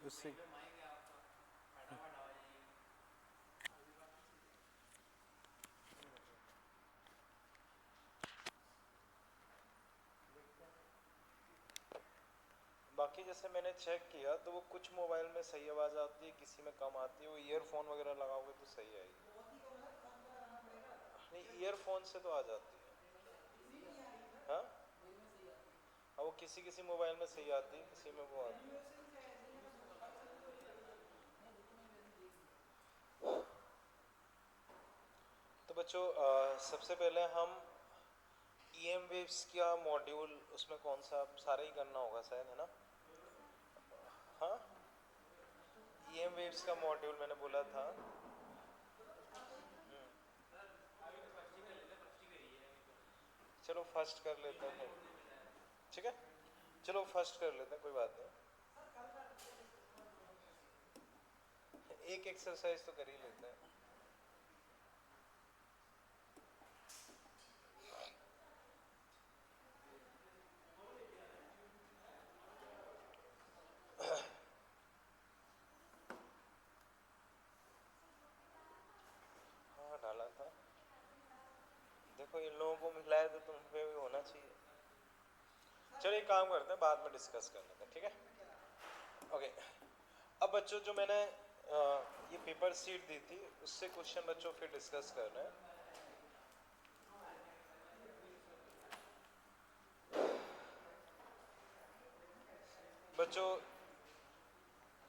उससे बाकी जैसे मैंने चेक किया तो वो कुछ मोबाइल में सही आवाज़ आती है, किसी में कम आती है। वो ईयरफोन वगैरह लगाओगे तो सही आएगी। नहीं, ईयरफोन से तो आ जाती है। हाँ हाँ, वो किसी किसी मोबाइल में सही आती है, किसी में वो आती है। तो बच्चों सबसे पहले हम EM वेव्स का मॉड्यूल, उसमें कौन सा सारा ही करना होगा शायद, है ना? हाँ, EM वेव्स का मॉड्यूल मैंने बोला था। चलो फर्स्ट कर लेते हैं फिर, ठीक है? चलो फर्स्ट कर लेते हैं, कोई बात नहीं। एक एक्सरसाइज तो कर ही लेते हैं। हाँ, डाला था। देखो इन लोगों को मिला है तो तुम पे भी होना चाहिए। चलो एक काम करते हैं, बाद में डिस्कस कर लेते हैं, ठीक है? ओके। अब बच्चों जो मैंने ये पेपर सीट दी थी, उससे क्वेश्चन बच्चों फिर डिस्कस कर रहे हैं। बच्चों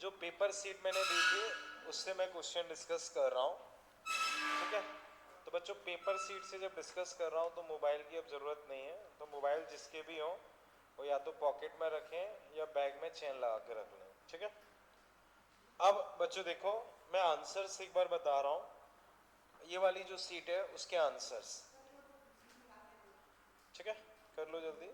जो पेपर सीट मैंने दी थी उससे मैं क्वेश्चन डिस्कस कर रहा हूँ, ठीक है? तो बच्चों पेपर सीट से जब डिस्कस कर रहा हूँ तो मोबाइल की अब ज़रूरत नहीं है। तो मोबाइल जिसके भी हो वो या तो पॉकेट में रखें या बैग में चेन लगा के रख लें, ठीक है? अब बच्चों देखो, मैं आंसर्स एक बार बता रहा हूँ। ये वाली जो सीट है उसके आंसर्स, ठीक है? कर लो जल्दी।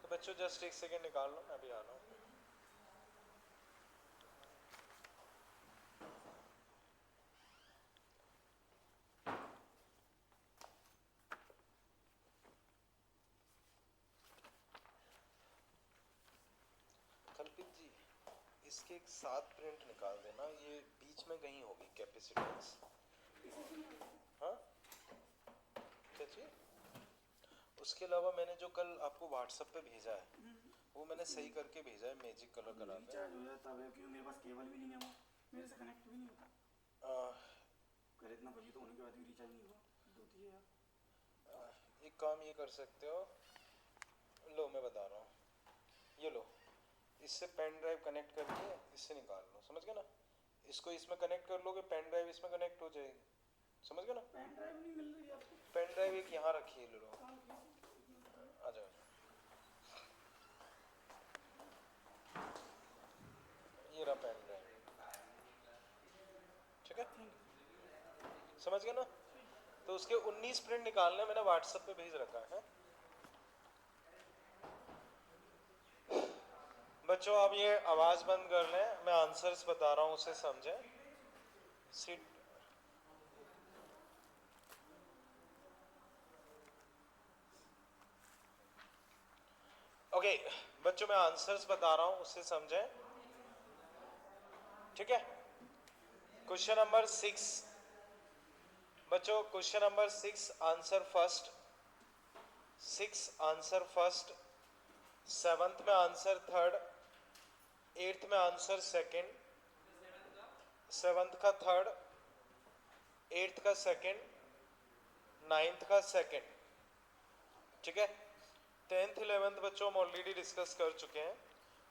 तो बच्चों जस्ट एक सेकेंड निकाल लो, मैं अभी आ रहा हूँ। कल्पित जी, इसके एक 7 प्रिंट निकाल देना, ये बीच में कहीं होगी कैपेसिटेंस। हाँ क्या चाहिए? उसके अलावा मैंने जो कल आपको व्हाट्सएप पे भेजा है वो मैंने सही करके भेजा है, मैजिक कलर करा के। रिचार्ज हो जाता है क्योंकि मेरे पास केबल भी नहीं है, वो मेरे से कनेक्ट भी नहीं होता। कर इतना बजी तो होने के बाद भी रिचार्ज नहीं हुआ, दो दिए यार। एक काम ये कर सकते हो, लो मैं बता रहा हूँ, ये लो, इससे पेन ड्राइव कनेक्ट करके इससे निकाल लो, समझ गए ना? इसको इसमें कनेक्ट कर लोगे, पेन ड्राइव इसमें कनेक्ट हो जाएगी, समझ गए ना? पेन ड्राइव नहीं मिल रही आपको? पेन ड्राइव एक यहाँ रखी है, ले लो, कहाँ रखी है? आ जाओ। ये रहा पेन ड्राइव, ठीक है? Thank you. समझ गए ना? तो उसके 19 प्रिंट निकालने मैंने व्हाट्सएप पे भेज रखा है। बच्चों आप ये आवाज़ बंद कर लें, मैं आंसर्स बता रहा हूँ उसे समझें। Seat okay. बच्चों मैं आंसर्स बता रहा हूँ उससे समझें, ठीक है? क्वेश्चन नंबर 6 बच्चों, question number 6 answer first, 6 answer first, 7th में आंसर थर्ड, 8th में आंसर सेकंड, 7th का थर्ड, 8th का सेकंड, 9th का सेकंड, ठीक है? 10th 11th बच्चों हम ऑलरेडी डिस्कस कर चुके हैं।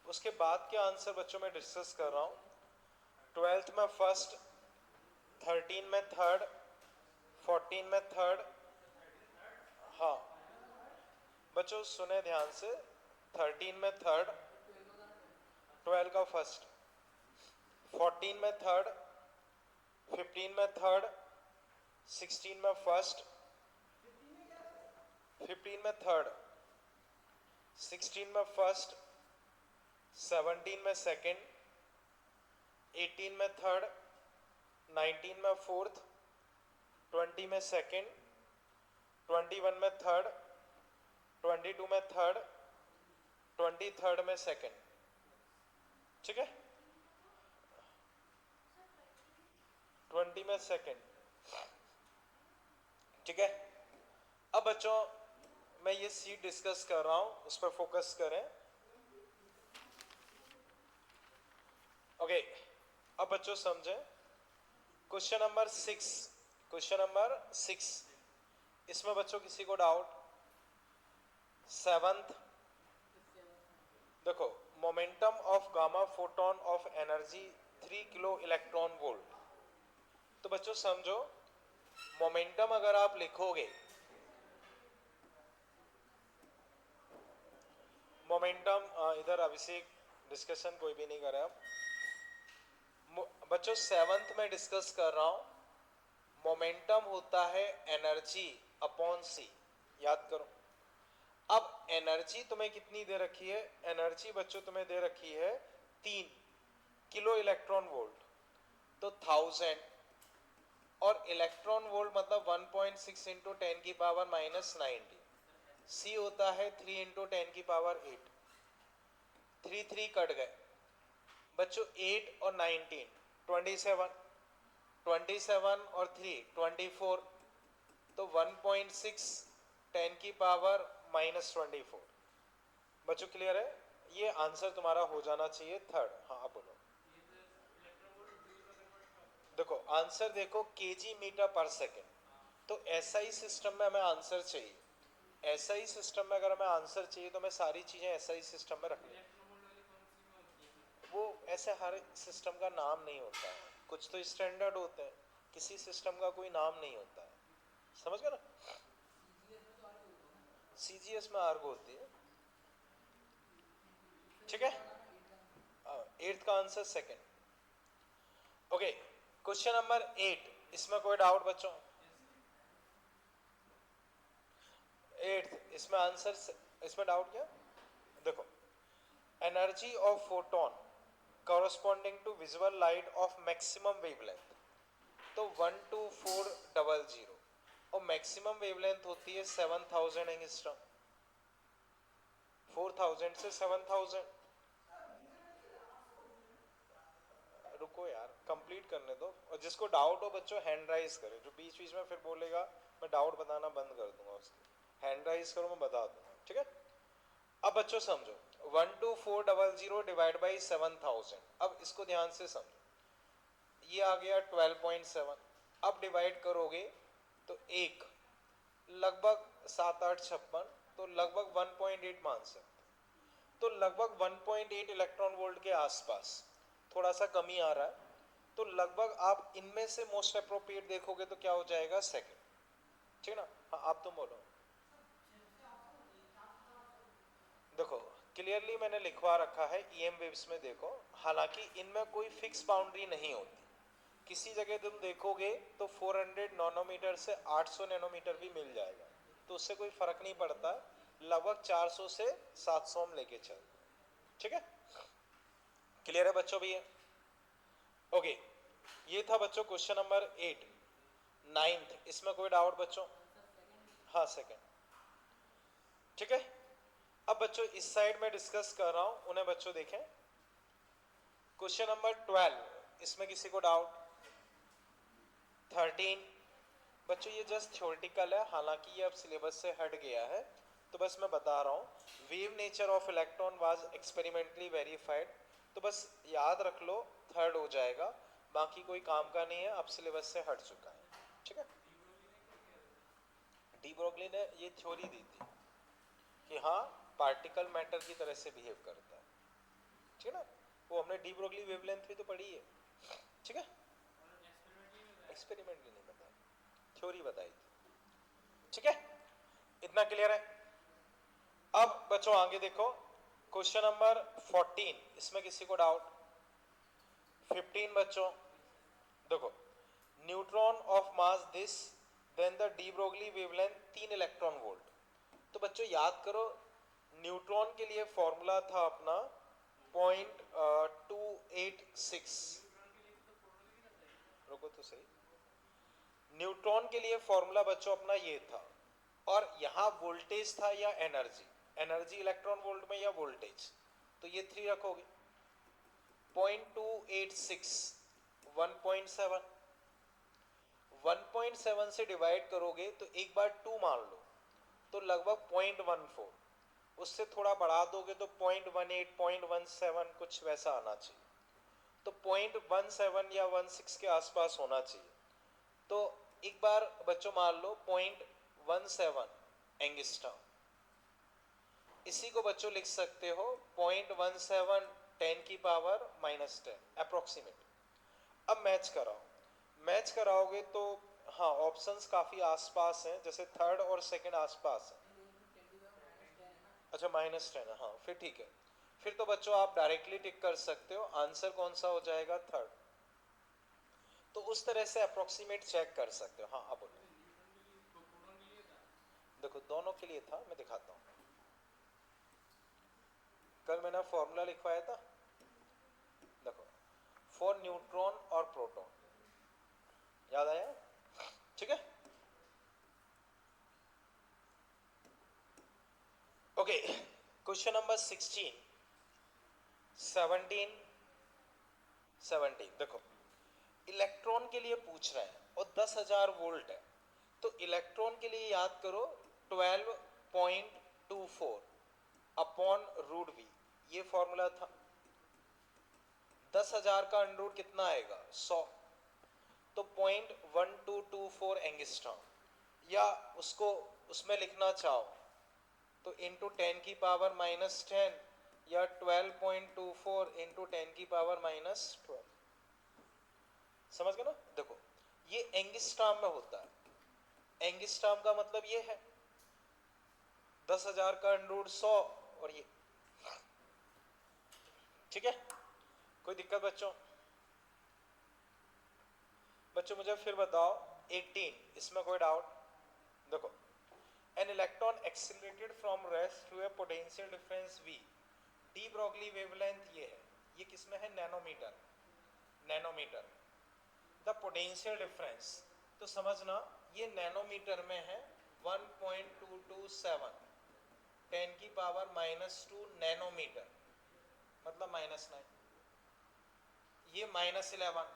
उसके बाद के आंसर बच्चों मैं डिस्कस कर रहा हूँ। 12th में फर्स्ट, 13 में थर्ड, 14 में थर्ड। हाँ बच्चों सुने ध्यान से, 13 में थर्ड, 12 का फर्स्ट, 14 में थर्ड, 15 में थर्ड, 16 में फर्स्ट, 15 में थर्ड, 16 में फर्स्ट, 17 में सेकंड, 18 में थर्ड, 19 में फोर्थ, 20 में सेकंड, 21 में थर्ड, 22 में थर्ड, 23rd में सेकंड, ठीक है, 20 में सेकंड, ठीक है। अब बच्चों मैं ये सीट डिस्कस कर रहा हूं, उस पर फोकस करें। ओके, अब बच्चों समझें क्वेश्चन नंबर 6, क्वेश्चन नंबर 6, इसमें बच्चों किसी को डाउट? 7th, देखो momentum of gamma photon of energy 3 kilo electron volt. तो बच्चों समझो, मोमेंटम अगर आप लिखोगे, मोमेंटम इधर अभिषेक डिस्कशन कोई भी नहीं कर रहा बच्चों, 7th में डिस्कस कर रहा हूं। मोमेंटम होता है एनर्जी अपॉन सी, याद करो। अब एनर्जी तुम्हें कितनी दे रखी है? एनर्जी बच्चों तुम्हें दे रखी है 3 किलो इलेक्ट्रॉन वोल्ट, तो 1000, और इलेक्ट्रॉन वोल्ट मतलब 1.6 इंटू 10 की पावर माइनस 90, सी होता है 3 इंटू 10 की पावर 8, 3 3 कट गए बच्चों, 8 और 19 27, 27 और 3 24, तो 1.6 10 की पावर माइनस 24। बच्चों क्लियर है? ये आंसर तुम्हारा हो जाना चाहिए 3rd। हाँ आप बोलो। देखो आंसर देखो, केजी मीटर पर सेकेंड, तो एसआई सिस्टम में हमें आंसर चाहिए। एसआई सिस्टम में अगर हमें आंसर चाहिए तो हमें सारी चीजें एसआई सिस्टम में रखनी। वो ऐसे हर सिस्टम का नाम नहीं होता है, कुछ तो स्टैंडर्ड होते हैं, किसी सिस्टम का कोई नाम नहीं होता है, समझ गए ना? सीजीएस में आर्गो होती है, ठीक है। 8th का answer second. Okay, question number 8, इसमें कोई डाउट बच्चों? 8th, इसमें आंसर, इसमें डाउट क्या? देखो, energy of photon corresponding to visual light of maximum wavelength, तो 12400, और मैक्सिमम वेवलेंथ होती है 7000 एंगस्ट्रॉम, 4000 से 7000। रुको यार, कंप्लीट करने दो, और जिसको डाउट हो बच्चों हैंड राइज करे, जो बीच बीच में फिर बोलेगा मैं डाउट बताना बंद कर दूंगा उसकी, हैंड राइज करो, मैं बता दूंगा, ठीक है। अब बच्चों समझो, 12400 डिवाइड बाई 7000, अब इसको ध्यान से समझो, ये आ गया 12.7, अब डिवाइड करोगे तो एक लगभग 7 8 56, तो लगभग 1.8 मान सकते, तो लगभग 1.8 इलेक्ट्रॉन वोल्ट के आसपास, थोड़ा सा कमी आ रहा है, तो लगभग आप इनमें से मोस्ट अप्रोप्रिएट देखोगे तो क्या हो जाएगा? सेकंड, ठीक है ना? हाँ आप तुम बोलो। देखो क्लियरली मैंने लिखवा रखा है ईएम वेव्स में, देखो हालांकि इनमें कोई फिक्स बाउंड्री नहीं होती, किसी जगह तुम देखोगे तो 400 नैनोमीटर से 800 नैनोमीटर भी मिल जाएगा, तो उससे कोई फर्क नहीं पड़ता, लगभग 400 से 700 हम लेके चल, ठीक है। क्लियर है बच्चों भैया? ओके, ये था बच्चों क्वेश्चन नंबर 8। 9th, इसमें कोई डाउट बच्चों? हाँ सेकंड, ठीक है। अब बच्चों इस साइड में डिस्कस कर रहा हूं, उन्हें बच्चों देखें। क्वेश्चन नंबर 12, इसमें किसी को डाउट? 13, बच्चों ये जस्ट थ्योरेटिकल है, हालांकि ये अब सिलेबस से हट गया है, तो बस मैं बता रहा हूँ। Wave nature of electron was experimentally verified, तो बस याद रख लो, 3rd हो जाएगा, बाकी कोई काम का नहीं है, अब सिलेबस से हट चुका है, ठीक है। डी ब्रोगली ने ये थ्योरी दी थी कि हाँ पार्टिकल मैटर की तरह से बिहेव करता है, ठीक है ना? वो हमने डी ब्रोगली वेवलेंथ भी तो पढ़ी है, ठीक है। एक्सपेरिमेंटली नहीं बताया, थ्योरी बताई थी, ठीक है। इतना क्लियर है? अब बच्चों आगे देखो, क्वेश्चन नंबर 14, इसमें किसी को डाउट? 15 बच्चों देखो, neutron of mass this then the de Broglie wavelength 3 electron volt, तो बच्चों याद करो, न्यूट्रॉन के लिए फॉर्मूला था अपना 0.286, रुको तो सही, न्यूट्रॉन के लिए फॉर्मूला बच्चों अपना ये था, और यहां वोल्टेज था या एनर्जी? एनर्जी इलेक्ट्रॉन वोल्ट में या वोल्टेज, तो ये 3 रखोगे। 0.286 1.7, 1.7 से डिवाइड करोगे तो एक बार 2 मान लो तो लगभग 0.14, उससे थोड़ा बढ़ा दोगे तो 0.18 0.17 कुछ वैसा आना चाहिए, तो 0.17 या 16 के आसपास होना चाहिए। तो एक बार बच्चों मान लो 0.17 एंगस्ट्रॉम, इसी को बच्चों लिख सकते हो 0.17 10 की पावर -10 अप्रोक्सीमेट। अब मैच कराओगे तो हाँ ऑप्शंस काफी आसपास हैं, जैसे थर्ड और सेकंड आसपास है। अच्छा -10 है, हाँ फिर ठीक है, फिर तो बच्चों आप डायरेक्टली टिक कर सकते हो, आंसर कौन सा हो जाएगा, थर्ड। तो उस तरह से अप्रोक्सीमेट चेक कर सकते हो। हाँ अब बोलो। देखो दोनों के लिए था, मैं दिखाता हूँ। कल मैंने फॉर्मूला लिखवाया था, देखो फॉर न्यूट्रॉन और प्रोटॉन, याद आया? ठीक है, ओके। क्वेश्चन नंबर 16 17 17 देखो इलेक्ट्रॉन के लिए पूछ रहे हैं और 10,000 वोल्ट है, तो इलेक्ट्रॉन के लिए याद करो 12.24 अपॉन रूट वी, ये फॉर्मूला था। 10,000 का अंडर रूट कितना आएगा, 100, तो 0.1224 एंगस्ट्रॉम, या उसको उसमें लिखना चाहो तो इंटू 10 की पावर -10 या 12.24 इंटू 10 की पावर -12, समझ गए ना? देखो ये एंगस्ट्रॉम में होता है, एंगस्ट्रॉम का मतलब ये है 10,000 का अंडर रूट 100 और ये, ठीक है? कोई दिक्कत बच्चों? बच्चों मुझे फिर बताओ 18, इसमें कोई डाउट? देखो an electron accelerated from rest through a potential difference v, de Broglie wavelength ये है, ये किसमें है, nanometre, nanometre. The potential difference, तो समझना ये नैनोमीटर में है 1.227 10 की पावर -2 नैनोमीटर, मतलब -9, ये -11,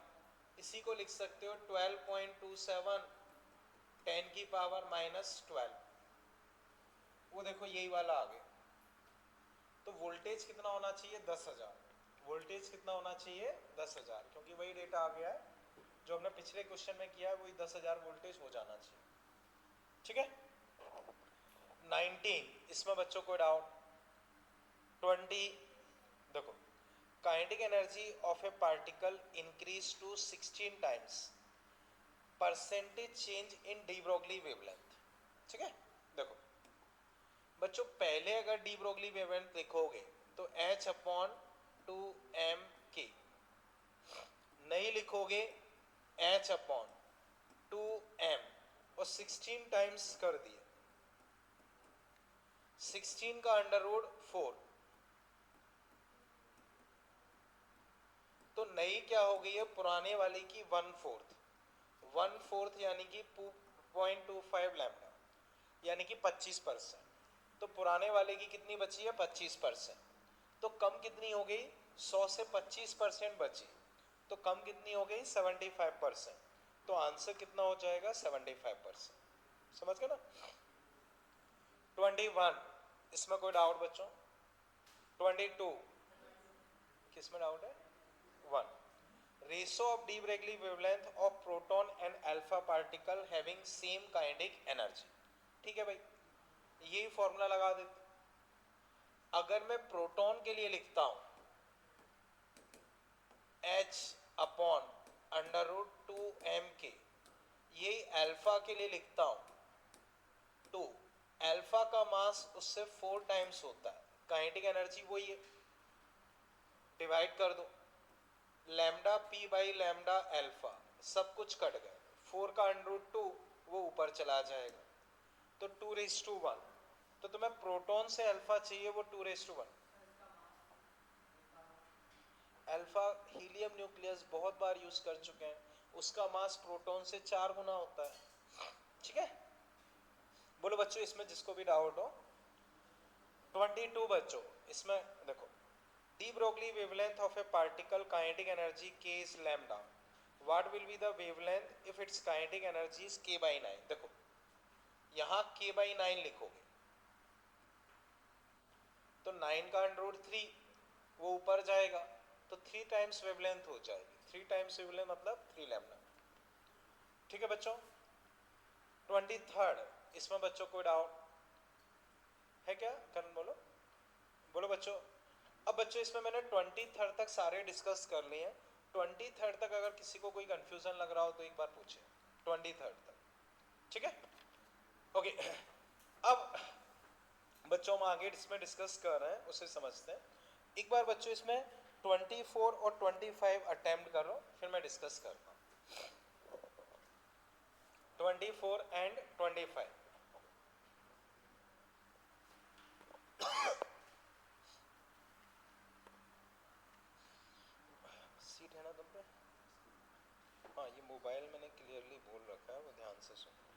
इसी को लिख सकते हो 12.27 10 की पावर -12, वो देखो यही वाला आ गया। तो वोल्टेज कितना होना चाहिए, 10,000, वोल्टेज कितना होना चाहिए, 10,000, क्योंकि वही डेटा आ गया है जो हमने पिछले क्वेश्चन में किया है, वही 10,000 वोल्टेज हो जाना चाहिए, ठीक है? 19, इसमें बच्चों को डाउट? 20 देखो kinetic energy of a particle increase to 16 times percentage change in de Broglie wavelength, ठीक है? देखो बच्चों पहले अगर डी ब्रोगली वेवलेंथ लिखोगे तो h/2m k, नहीं लिखोगे h/2m और 16 टाइम्स कर दिए, 16 का अंडर रूट 4, तो नई क्या हो गई है, पुराने वाले की 1/4 यानी कि 0.25 लैम्डा, यानी कि 25%, तो पुराने वाले की कितनी बची है, 25%, तो कम कितनी हो गई, 100 से 25% बची, तो कम कितनी हो गई, 75%, तो आंसर कितना हो जाएगा, 75%, समझ गए ना? 21, इसमें कोई डाउट बच्चों? 22, किसमें डाउट है? 1, ratio of D Broglie wavelength of proton and alpha particle having same kinetic energy, ठीक है भाई, यही फॉर्मूला लगा देते। अगर मैं प्रोटॉन के लिए लिखता हूं h/√2m k, यही अल्फा के लिए लिखता हूं 2, अल्फा का मास उससे 4 टाइम्स होता है, काइनेटिक एनर्जी वही है, डिवाइड कर दो, lambda p by lambda alpha, सब कुछ कट गए, 4 का √2 वो ऊपर चला जाएगा, तो 2⁻1, तो तुम्हें प्रोटॉन से अल्फा चाहिए वो 2⁻1, अल्फा हीलियम न्यूक्लियस बहुत बार यूज कर चुके हैं, उसका मास प्रोटॉन से 4 गुना होता है, ठीक है? बोलो बच्चों इसमें जिसको भी डाउट हो। 22 बच्चों, इसमें देखो D Broglie wavelength of a particle kinetic energy k is lambda, what will be the wavelength if its kinetic energy is k by 9। देखो यहाँ k by 9 लिखोगे तो 9 का √3 वो ऊपर जाएगा तो 3 टाइम्स वेवलेंथ हो जाएगी। 3 टाइम्स वेवलेंथ मतलब 3 लैम्डा। ठीक है बच्चों। 23rd, इसमें बच्चों कोई डाउट है क्या? करण बोलो, बोलो बच्चों। अब बच्चों इसमें मैंने 23rd तक सारे डिस्कस कर लिए हैं। 23rd तक अगर किसी को कोई कंफ्यूजन लग रहा हो तो एक बार पूछे 23rd तक। ठीक है, ओके। अब बच्चों हम आगे इसमें डिस्कस कर रहे हैं उसे समझते हैं। एक बार बच्चों इसमें 24 और 25 अटेम्प्ट करो, फिर मैं डिस्कस करता हूँ 24 एंड 25। सीट है ना तुम पे? हाँ, ये मोबाइल मैंने क्लियरली बोल रखा है, वो ध्यान से सुनो।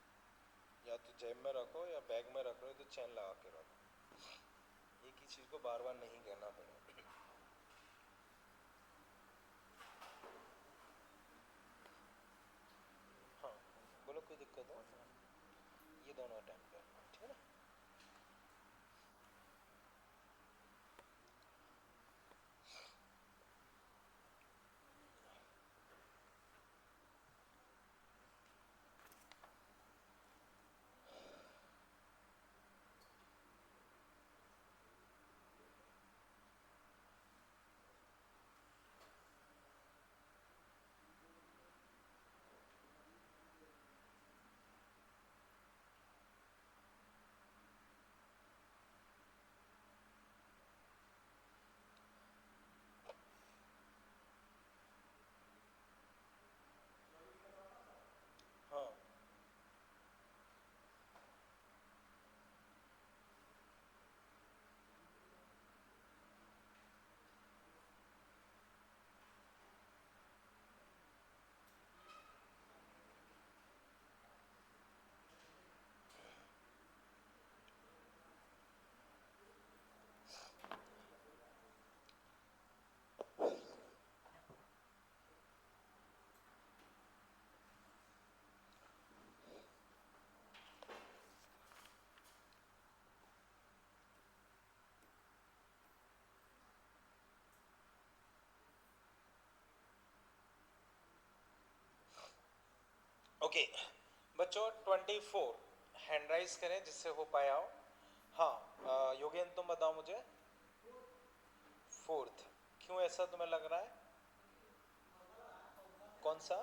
या तो जेब में रखो या बैग में रख रहे हो तो चैन लगा के रखो। एक ही चीज को बार बार नहीं कहना पड़ेगा। हाँ बोलो, कोई दिक्कत हो? ये दोनों अटेम्प्ट करना, ठीक है ना? हाँ ओके बच्चों, 24 हैंड राइज करें जिससे हो पाया हो। हाँ योगेन तुम बताओ मुझे, 4th क्यों ऐसा तुम्हें लग रहा है? कौन सा?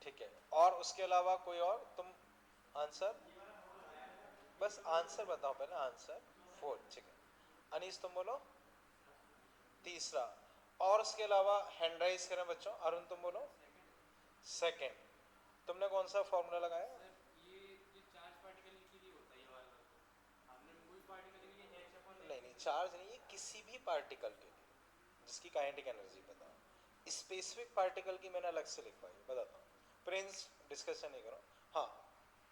ठीक है, और उसके अलावा कोई और तुम आंसर? बस आंसर बताओ पहले, आंसर 4th। ठीक है अनीस तुम बोलो तीसरा, और उसके अलावा हैंड राइज करें बच्चों। अरुण तुम बोलो सेकंड। तुमने कौन सा फॉर्मूला लगाया? ये चार्ज पार्टिकल के लिए होता है ये वाला, हमने कोई पार्टिकल के लिए H अपन नहीं चार्ज नहीं, ये किसी भी पार्टिकल के लिए जिसकी काइनेटिक एनर्जी बताओ। स्पेसिफिक पार्टिकल की मैंने अलग से लिखवाई, बताता हूँ। प्रिंस डिस्कशन नहीं करो। हाँ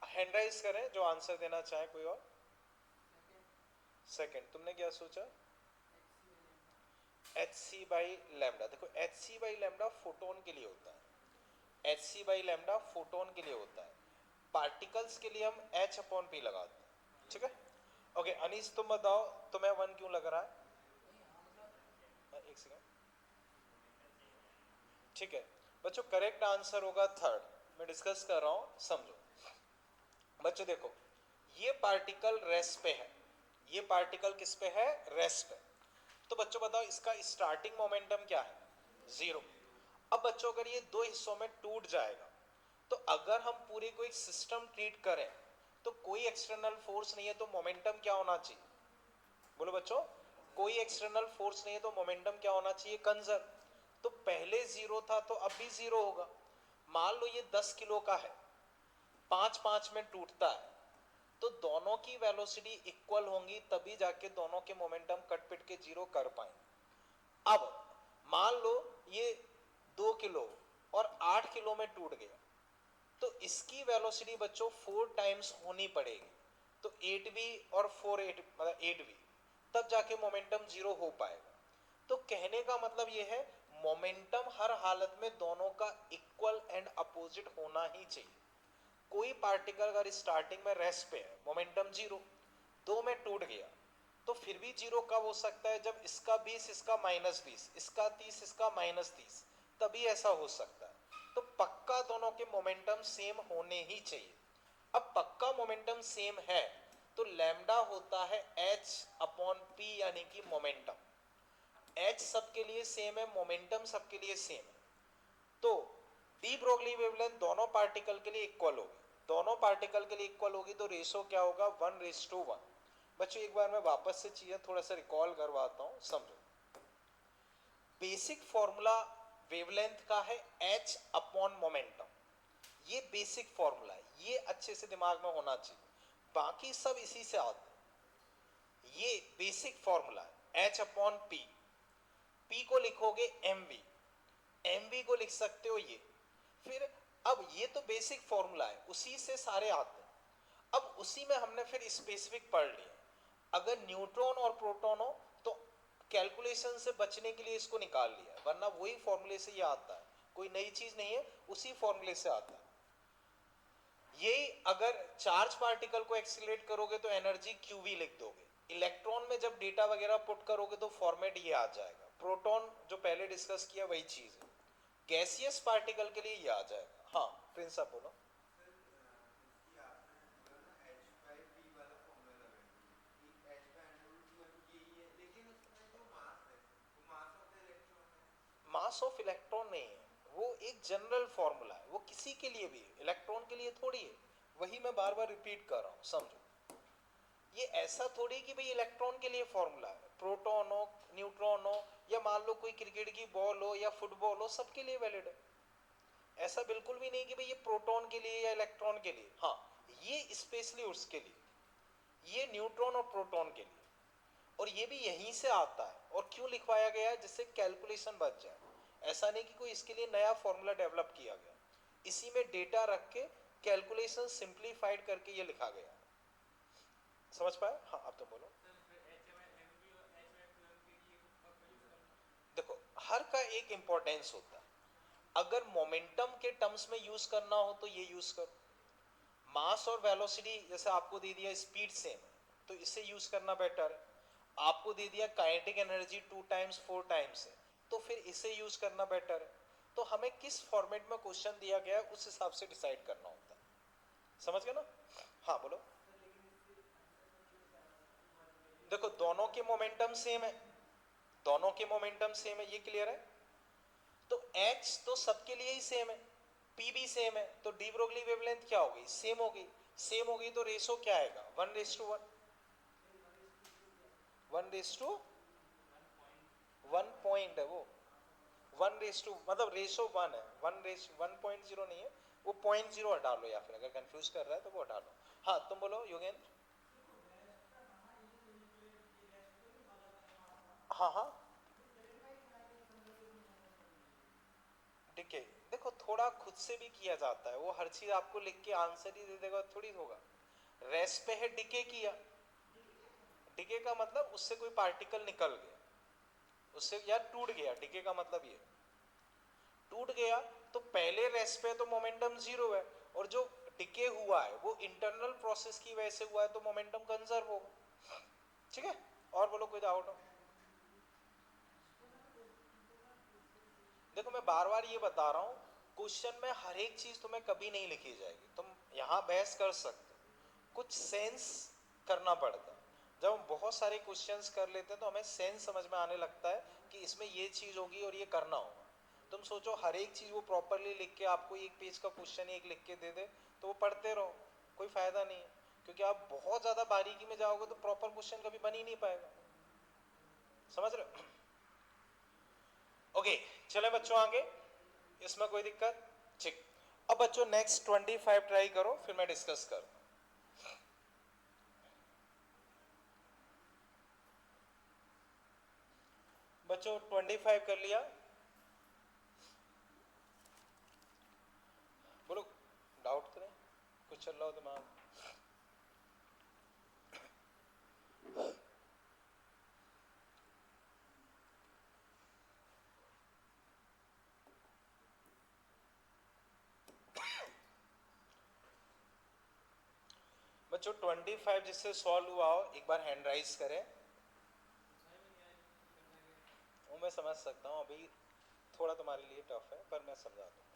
हैंड राइज करें जो आंसर देना चाहे कोई और। सेकंड तुमने क्या सोचा? H C by lambda. देखो h C by lambda photon के लिए होता है, h C by lambda photon के लिए होता है। पार्टिकल्स के लिए हम एच अपॉन पी लगाते हैं। ठीक है, ओके अनीस तुम बताओ तुम्हें 1 क्यों लग रहा है? एक सेकंड। ठीक है बच्चों, करेक्ट आंसर होगा 3rd। मैं डिस्कस कर रहा हूं, समझो बच्चों। देखो ये पार्टिकल रेस्ट पे है, ये पार्टिकल किस पे है? रेस्ट पे। तो बच्चों बताओ इसका स्टार्टिंग मोमेंटम क्या है? 0। अब बच्चों अगर ये दो हिस्सों में टूट जाएगा तो अगर हम पूरे को एक सिस्टम ट्रीट करें तो कोई एक्सटर्नल फोर्स नहीं है तो मोमेंटम क्या होना चाहिए? बोलो बच्चों, कोई एक्सटर्नल फोर्स नहीं है तो मोमेंटम क्या होना चाहिए? कंजर्व। तो पहले 0 था तो अब भी 0 होगा। मान लो ये 10 किलो का है, 5-5 में टूटता है तो दोनों की वेलोसिटी इक्वल होंगी, तभी जाके दोनों के मोमेंटम कट पिट के 0 कर पाएंगे। अब मान लो ये 2 किलो और 8 किलो में टूट गया तो इसकी वेलोसिटी बच्चों 4 टाइम्स होनी पड़ेगी, तो 8v और 4 मतलब 8v, तब जाके मोमेंटम जीरो हो पाएगा। तो कहने का मतलब ये है मोमेंटम हर हालत में दोनों का इक्वल एंड अपोजिट होना ही चाहिए। कोई पार्टिकल अगर स्टार्टिंग में रेस्ट पे है, मोमेंटम जीरो, दो में टूट गया, तो फिर भी जीरो कब हो सकता है? जब इसका 20 इसका -20, इसका 30 इसका -30, तभी ऐसा हो सकता है। तो पक्का दोनों के मोमेंटम सेम होने ही चाहिए। अब पक्का मोमेंटम सेम है तो लैम्डा होता है h/p यानी कि मोमेंटम। h सबके लिए सेम है, मोमेंटम सबके लिए सेम है, तो डी ब्रोगली वेवलेंथ दोनों पार्टिकल के लिए इक्वल होगी। दोनों पार्टिकल के लिए इक्वल होगी तो रेशो क्या होगा? 1:1। बच्चों एक बार मैं वापस से चीजें थोड़ा सा रिकॉल करवाता हूं, समझो। बेसिक फॉर्मूला वेवलेंथ का है h/मोमेंटम, ये बेसिक फॉर्मूला है, ये अच्छे से दिमाग में होना चाहिए, बाकी सब इसी से आता है। ये बेसिक फॉर्मूला है h/p, p को लिखोगे mv, mv को लिख सकते हो ये। फिर अब ये तो बेसिक फॉर्मूला है, उसी से सारे आते हैं। अब उसी में हमने फिर स्पेसिफिक पढ़ लिया, अगर न्यूट्रॉन और प्रोटॉन हो तो कैलकुलेशन से बचने के लिए इसको निकाल लिया, वरना वही फॉर्मूले से ये आता है, कोई नई चीज नहीं है, उसी फॉर्मूले से आता है। यही अगर चार्ज पार्टिकल को एक्सीलरेट करोगे तो एनर्जी qv लिख दोगे, इलेक्ट्रॉन में जब डेटा वगैरह पुट करोगे तो फॉर्मेट ये आ जाएगा। प्रोटॉन जो पहले डिस्कस किया वही चीज है, गैसियस पार्टिकल के लिए ये आ जाएगा। हाँ प्रिंस आप बोलो। मास ऑफ इलेक्ट्रॉन नहीं है, वो एक जनरल फॉर्मूला है, वो किसी के लिए भी, इलेक्ट्रॉन के लिए थोड़ी है। वही मैं बार बार रिपीट कर रहा हूँ, समझो। ये ऐसा थोड़ी कि भाई इलेक्ट्रॉन के लिए फॉर्मूला है, प्रोटॉन हो, न्यूट्रॉन हो, या मान लो कोई क्रिकेट की बॉल हो या फुटबॉल हो, सबके लिए वैलिड है। ऐसा बिल्कुल भी नहीं कि भाई ये प्रोटॉन के लिए या इलेक्ट्रॉन के लिए। हाँ, ये स्पेशली उसके लिए, ये न्यूट्रॉन और प्रोटॉन के लिए, और ये भी यहीं से आता है। और क्यों लिखवाया गया है? जिससे कैलकुलेशन बच जाए। ऐसा नहीं कि कोई इसके लिए नया फॉर्मूला डेवलप किया गया, इसी में डेटा रख के कैलकुलेशन सिंप्लीफाइड करके ये लिखा गया। समझ पाए? हाँ अब तो बोलो। देखो हर का एक इंपॉर्टेंस होता है, अगर मोमेंटम के टर्म्स में यूज करना हो तो ये यूज करो। मास और वेलोसिटी जैसे आपको दे दिया स्पीड सेम है तो इसे यूज करना बेटर है। आपको दे दिया काइनेटिक एनर्जी 2 टाइम्स 4 टाइम्स है तो फिर इसे यूज करना बेटर है। तो हमें किस फॉर्मेट में क्वेश्चन दिया गया है उस हिसाब से डिसाइड करना होता है। समझ गए ना? हाँ बोलो। देखो दोनों के मोमेंटम सेम है, दोनों के मोमेंटम सेम है, ये क्लियर है। तो h तो सबके लिए ही सेम है, p भी सेम है, तो डी ब्रोगली वेवलेंथ क्या होगी? सेम होगी। सेम होगी तो रेशो क्या आएगा? 1:1। 1:1 पॉइंट है वो, 1 मतलब रेशो 1 है, 1:1.0 नहीं है वो, 0.0 हटा लो, या फिर अगर कंफ्यूज कर रहा है तो वो हटा लो। हाँ तुम बोलो योगेंद्र। हाँ हाँ डिके, देखो थोड़ा खुद से भी किया जाता है, वो हर चीज आपको लिख के आंसर ही दे देगा थोड़ी होगा। रेस्ट पे है, डिके किया, डिके का मतलब उससे कोई पार्टिकल निकल गया, उससे या टूट गया, डिके का मतलब ये टूट गया। तो पहले रेस्ट पे तो मोमेंटम जीरो है, और जो डिके हुआ है वो इंटरनल प्रोसेस की वजह से हुआ है तो मोमेंटम कंजर्व होगा। ठीक है, और बोलो कोई डाउट हो? देखो मैं बार बार ये बता रहा हूँ, क्वेश्चन में हर एक चीज तुम्हें कभी नहीं लिखी जाएगी, तुम यहाँ बहस कर सकते हो, कुछ सेंस करना पड़ता है। जब हम बहुत सारे क्वेश्चंस कर लेते हैं तो हमें सेंस समझ में आने लगता है कि इसमें ये चीज होगी और ये करना होगा। तुम सोचो हर एक चीज वो प्रॉपरली लिख के आपको एक पेज का क्वेश्चन एक लिख के दे दे तो वो पढ़ते रहो, कोई फायदा नहीं है, क्योंकि आप बहुत ज्यादा बारीकी में जाओगे तो प्रॉपर क्वेश्चन कभी बन ही नहीं पाएगा। समझ रहे हो? ओके चले बच्चों आगे, इसमें कोई दिक्कत? ठीक। अब बच्चों नेक्स्ट 25 ट्राई करो फिर मैं डिस्कस कर। बच्चों 25 कर लिया? बोलो डाउट चल रहा हो दिमाग। बच्चों 25 जिससे सॉल्व हुआ हो एक बार हैंड राइज करें। वो मैं समझ सकता हूँ, अभी थोड़ा तुम्हारे लिए टफ है पर मैं समझा दूंगा।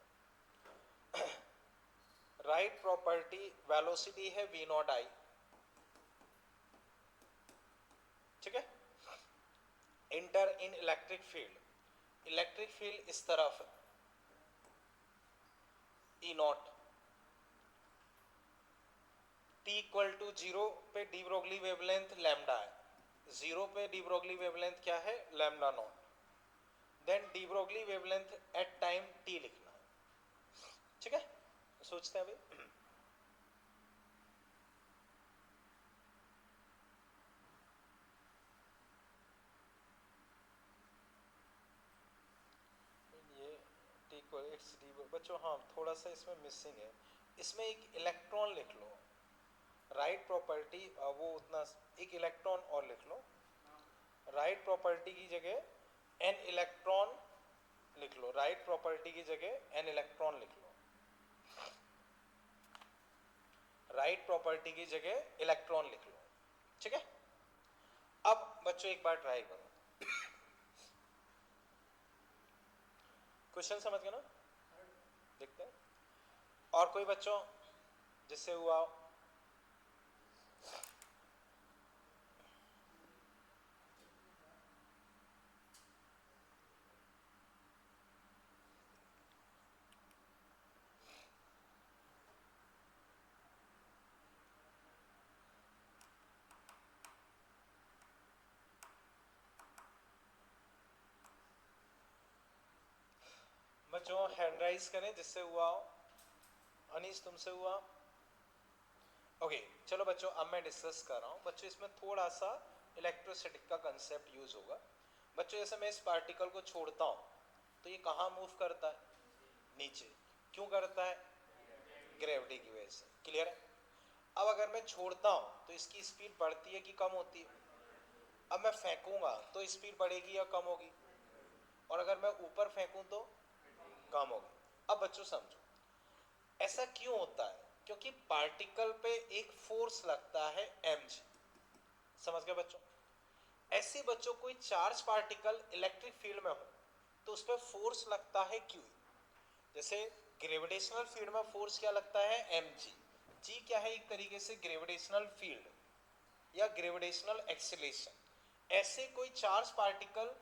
राइट प्रॉपर्टी, वेलोसिटी है v नॉट आई, ठीक है। इंटर इन इलेक्ट्रिक फील्ड, इलेक्ट्रिक फील्ड इस तरफ है ई नॉट, टी इक्वल टू 0 पे डी ब्रोगली वेवलेंथ लैम्डा है, 0 पे डी ब्रोगली वेवलेंथ क्या है, lambda naught. Then de Broglie wavelength at time T लिखना है, ठीक है। सोचते हैं अभी। ये टी इक्वल इट्स डी, बच्चों हाँ थोड़ा सा इसमें मिसिंग है, इसमें एक इलेक्ट्रॉन लिख लो। राइट प्रॉपर्टी वो उतना, एक इलेक्ट्रॉन और लिख लो। राइट प्रॉपर्टी की जगह एन इलेक्ट्रॉन लिख लो, राइट प्रॉपर्टी की जगह एन इलेक्ट्रॉन लिख लो, राइट प्रॉपर्टी की जगह इलेक्ट्रॉन लिख लो, ठीक है। अब बच्चों एक बार ट्राई करो, क्वेश्चन समझ गए ना, देखते हैं। और कोई बच्चों जिससे हुआ हो? बच्चों हैंड राइज करें जिससे हुआ हो। अनीस तुमसे हुआ? ओके चलो बच्चों अब मैं डिस्कस कर रहा हूँ। बच्चों इसमें थोड़ा सा इलेक्ट्रोस्टैटिक का कंसेप्ट यूज होगा। बच्चों जैसे मैं इस पार्टिकल को छोड़ता हूँ तो ये कहाँ मूव करता है, नीचे। क्यों करता है, ग्रेविटी की वजह से, क्लियर है। अब अगर मैं छोड़ता हूँ तो इसकी स्पीड बढ़ती है कि कम होती है, अब मैं फेंकूंगा तो स्पीड बढ़ेगी या कम होगी, और अगर मैं ऊपर फेंकूं तो कम होगी। अब बच्चों समझो ऐसा क्यों होता है, क्योंकि पार्टिकल पे एक फोर्स लगता है mg, समझ गए बच्चों। ऐसे बच्चों कोई चार्ज पार्टिकल इलेक्ट्रिक फील्ड में हो तो उस पर फोर्स लगता है q। जैसे ग्रेविटेशनल फील्ड में फोर्स क्या लगता है, mg। g क्या है, एक तरीके से ग्रेविटेशनल फील्ड या ग्रेविटेशनल एक्सीलरेशन। ऐसे कोई चार्ज पार्टिकल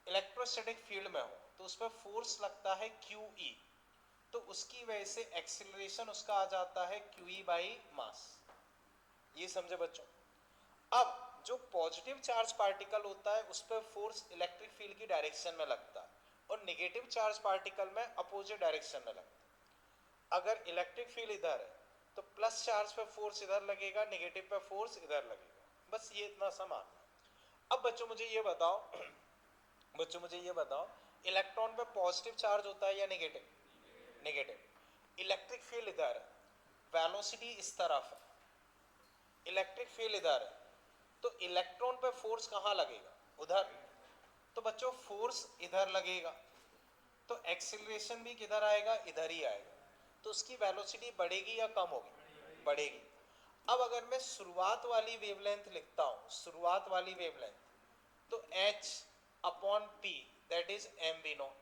इलेक्ट्रोस्टैटिक फील्ड में हो तो उस पर फोर्स लगता है QE, तो उसकी वजह से एक्सीलरेशन उसका आ जाता है QE बाई मास। ये समझे बच्चों। अब जो पॉजिटिव चार्ज पार्टिकल होता है उस पर फोर्स इलेक्ट्रिक फील्ड की डायरेक्शन में लगता है, और नेगेटिव चार्ज पार्टिकल में अपोजिट डायरेक्शन में लगता है। अगर इलेक्ट्रिक फील्ड इधर है तो प्लस चार्ज पे फोर्स इधर लगेगा, नेगेटिव पे फोर्स इधर लगेगा, बस ये इतना सा मानना। अब बच्चों मुझे ये बताओ बच्चों मुझे ये बताओ इलेक्ट्रॉन पे पॉजिटिव चार्ज होता है या नेगेटिव, नेगेटिव। इलेक्ट्रिक फील्ड इधर है, वेलोसिटी इस तरफ है, इलेक्ट्रिक फील्ड इधर है, तो इलेक्ट्रॉन पे फोर्स कहाँ लगेगा, उधर। तो बच्चों फोर्स इधर लगेगा तो एक्सीलरेशन भी किधर आएगा, इधर ही आएगा, तो उसकी वेलोसिटी बढ़ेगी या कम होगी, बढ़ेगी। अब अगर मैं शुरुआत वाली वेवलेंथ लिखता हूं, शुरुआत वाली वेवलेंथ, तो h upon p that is mv not,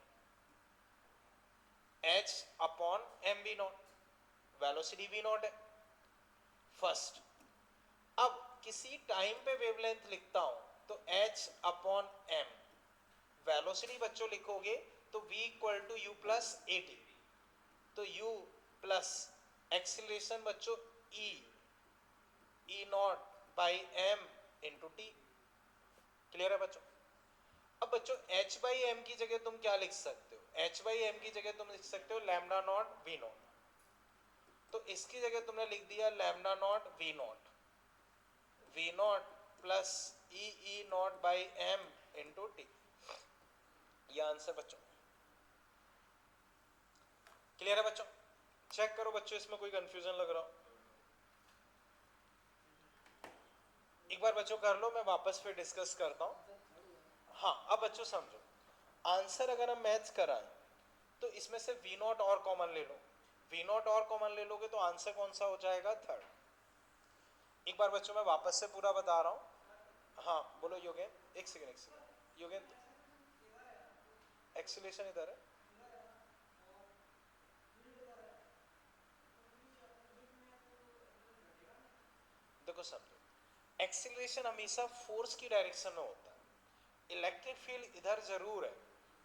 h upon mv not, velocity v not है फर्स्ट। अब किसी टाइम पे वेवलेंथ लिखता हूं तो h अपॉन m, वेलोसिटी बच्चों लिखोगे तो v equal to U plus A T, तो u प्लस एक्सीलरेशन बच्चों e naught by m into टी, क्लियर है बच्चों। अब बच्चों h बाई एम की जगह तुम क्या लिख सकते हो, h बाई एम की जगह तुम लिख सकते हो लैम्डा नॉट v नॉट, तो इसकी जगह तुमने लिख दिया lambda naught v naught, v naught plus E naught by M into T. ये आंसर बच्चों, क्लियर है बच्चों। चेक करो बच्चों इसमें कोई कंफ्यूजन लग रहा हो। बार बच्चों कर लो, मैं वापस फिर डिस्कस करता हूँ। हाँ, अब बच्चों समझो, आंसर अगर हम मैच कराएं तो इसमें से वी नॉट और कॉमन ले लो, वी नॉट और कॉमन ले लोगे तो आंसर कौन सा हो जाएगा? थर्ड। एक बार बच्चों मैं वापस से पूरा बता रहा हूँ। हाँ बोलो योगेन, एक सेकेंड योगेन, एक्सीलरेशन इधर है। देखो समझो, एक्सीलरेशन हमेशा फोर्स की डायरेक्शन में होता है। इलेक्ट्रिक फील्ड इधर जरूर है,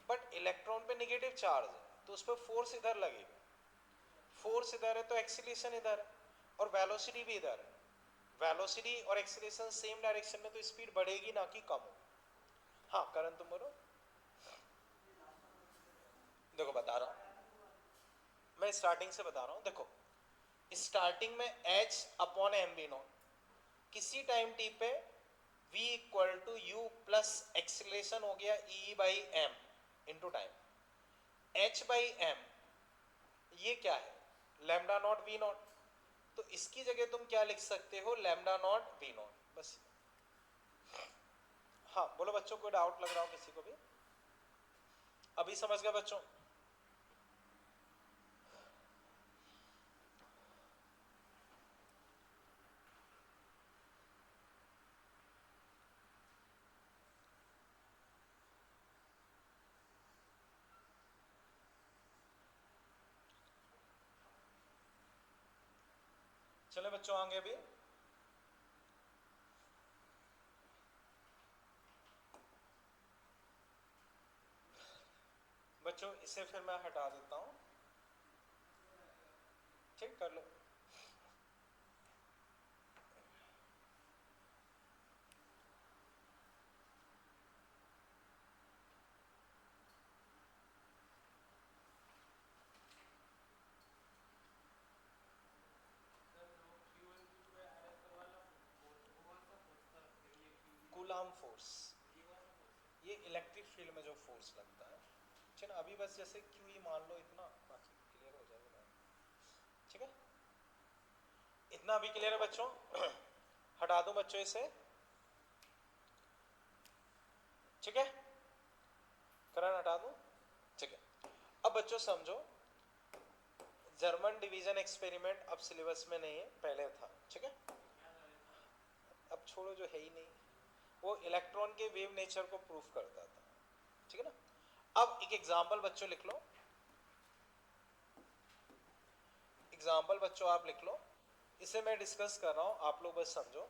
बट इलेक्ट्रॉन पे नेगेटिव चार्ज है तो उस पर फोर्स इधर लगेगा। फोर्स इधर है तो एक्सीलरेशन इधर है, और वेलोसिटी भी इधर है। वेलोसिटी और एक्सीलरेशन सेम डायरेक्शन में तो स्पीड बढ़ेगी ना कि कम हो। हाँ करण तुम बोलो। देखो बता रहा हूँ, मैं स्टार्टिंग से बता रहा हूँ। देखो स्टार्टिंग में h upon M V naught, किसी टाइम t पे v equal to U plus acceleration हो गया e by M into time. h by M ये क्या है? लैम्डा नॉट वी नॉट, तो इसकी जगह तुम क्या लिख सकते हो? लैम्डा नॉट वी नॉट, बस। हाँ बोलो बच्चों, कोई डाउट लग रहा हो किसी को भी? अभी समझ गए बच्चों? चले बच्चों आगे भी। बच्चों इसे फिर मैं हटा देता हूं, ठीक कर लो। कूलाम फोर्स, ये इलेक्ट्रिक फील्ड में जो फोर्स लगता है। चलो अभी बस जैसे क्यू ही मान लो इतना, बाकी क्लियर हो जाएगा, ठीक है? इतना अभी क्लियर है बच्चों? हटा दूं बच्चों इसे, ठीक है? करण हटा दूं, ठीक है। अब बच्चों समझो, जर्मन डिवीजन एक्सपेरिमेंट अब सिलेबस में नहीं है, पहले था, ठीक है? अब छोड़ो, जो है ही नहीं, वो इलेक्ट्रॉन के वेव नेचर को प्रूफ करता था, ठीक है ना? अब एक एग्जांपल बच्चों लिख लो, एग्जांपल बच्चों आप लिख लो, इसे मैं डिस्कस कर रहा हूं, आप लोग बस समझो।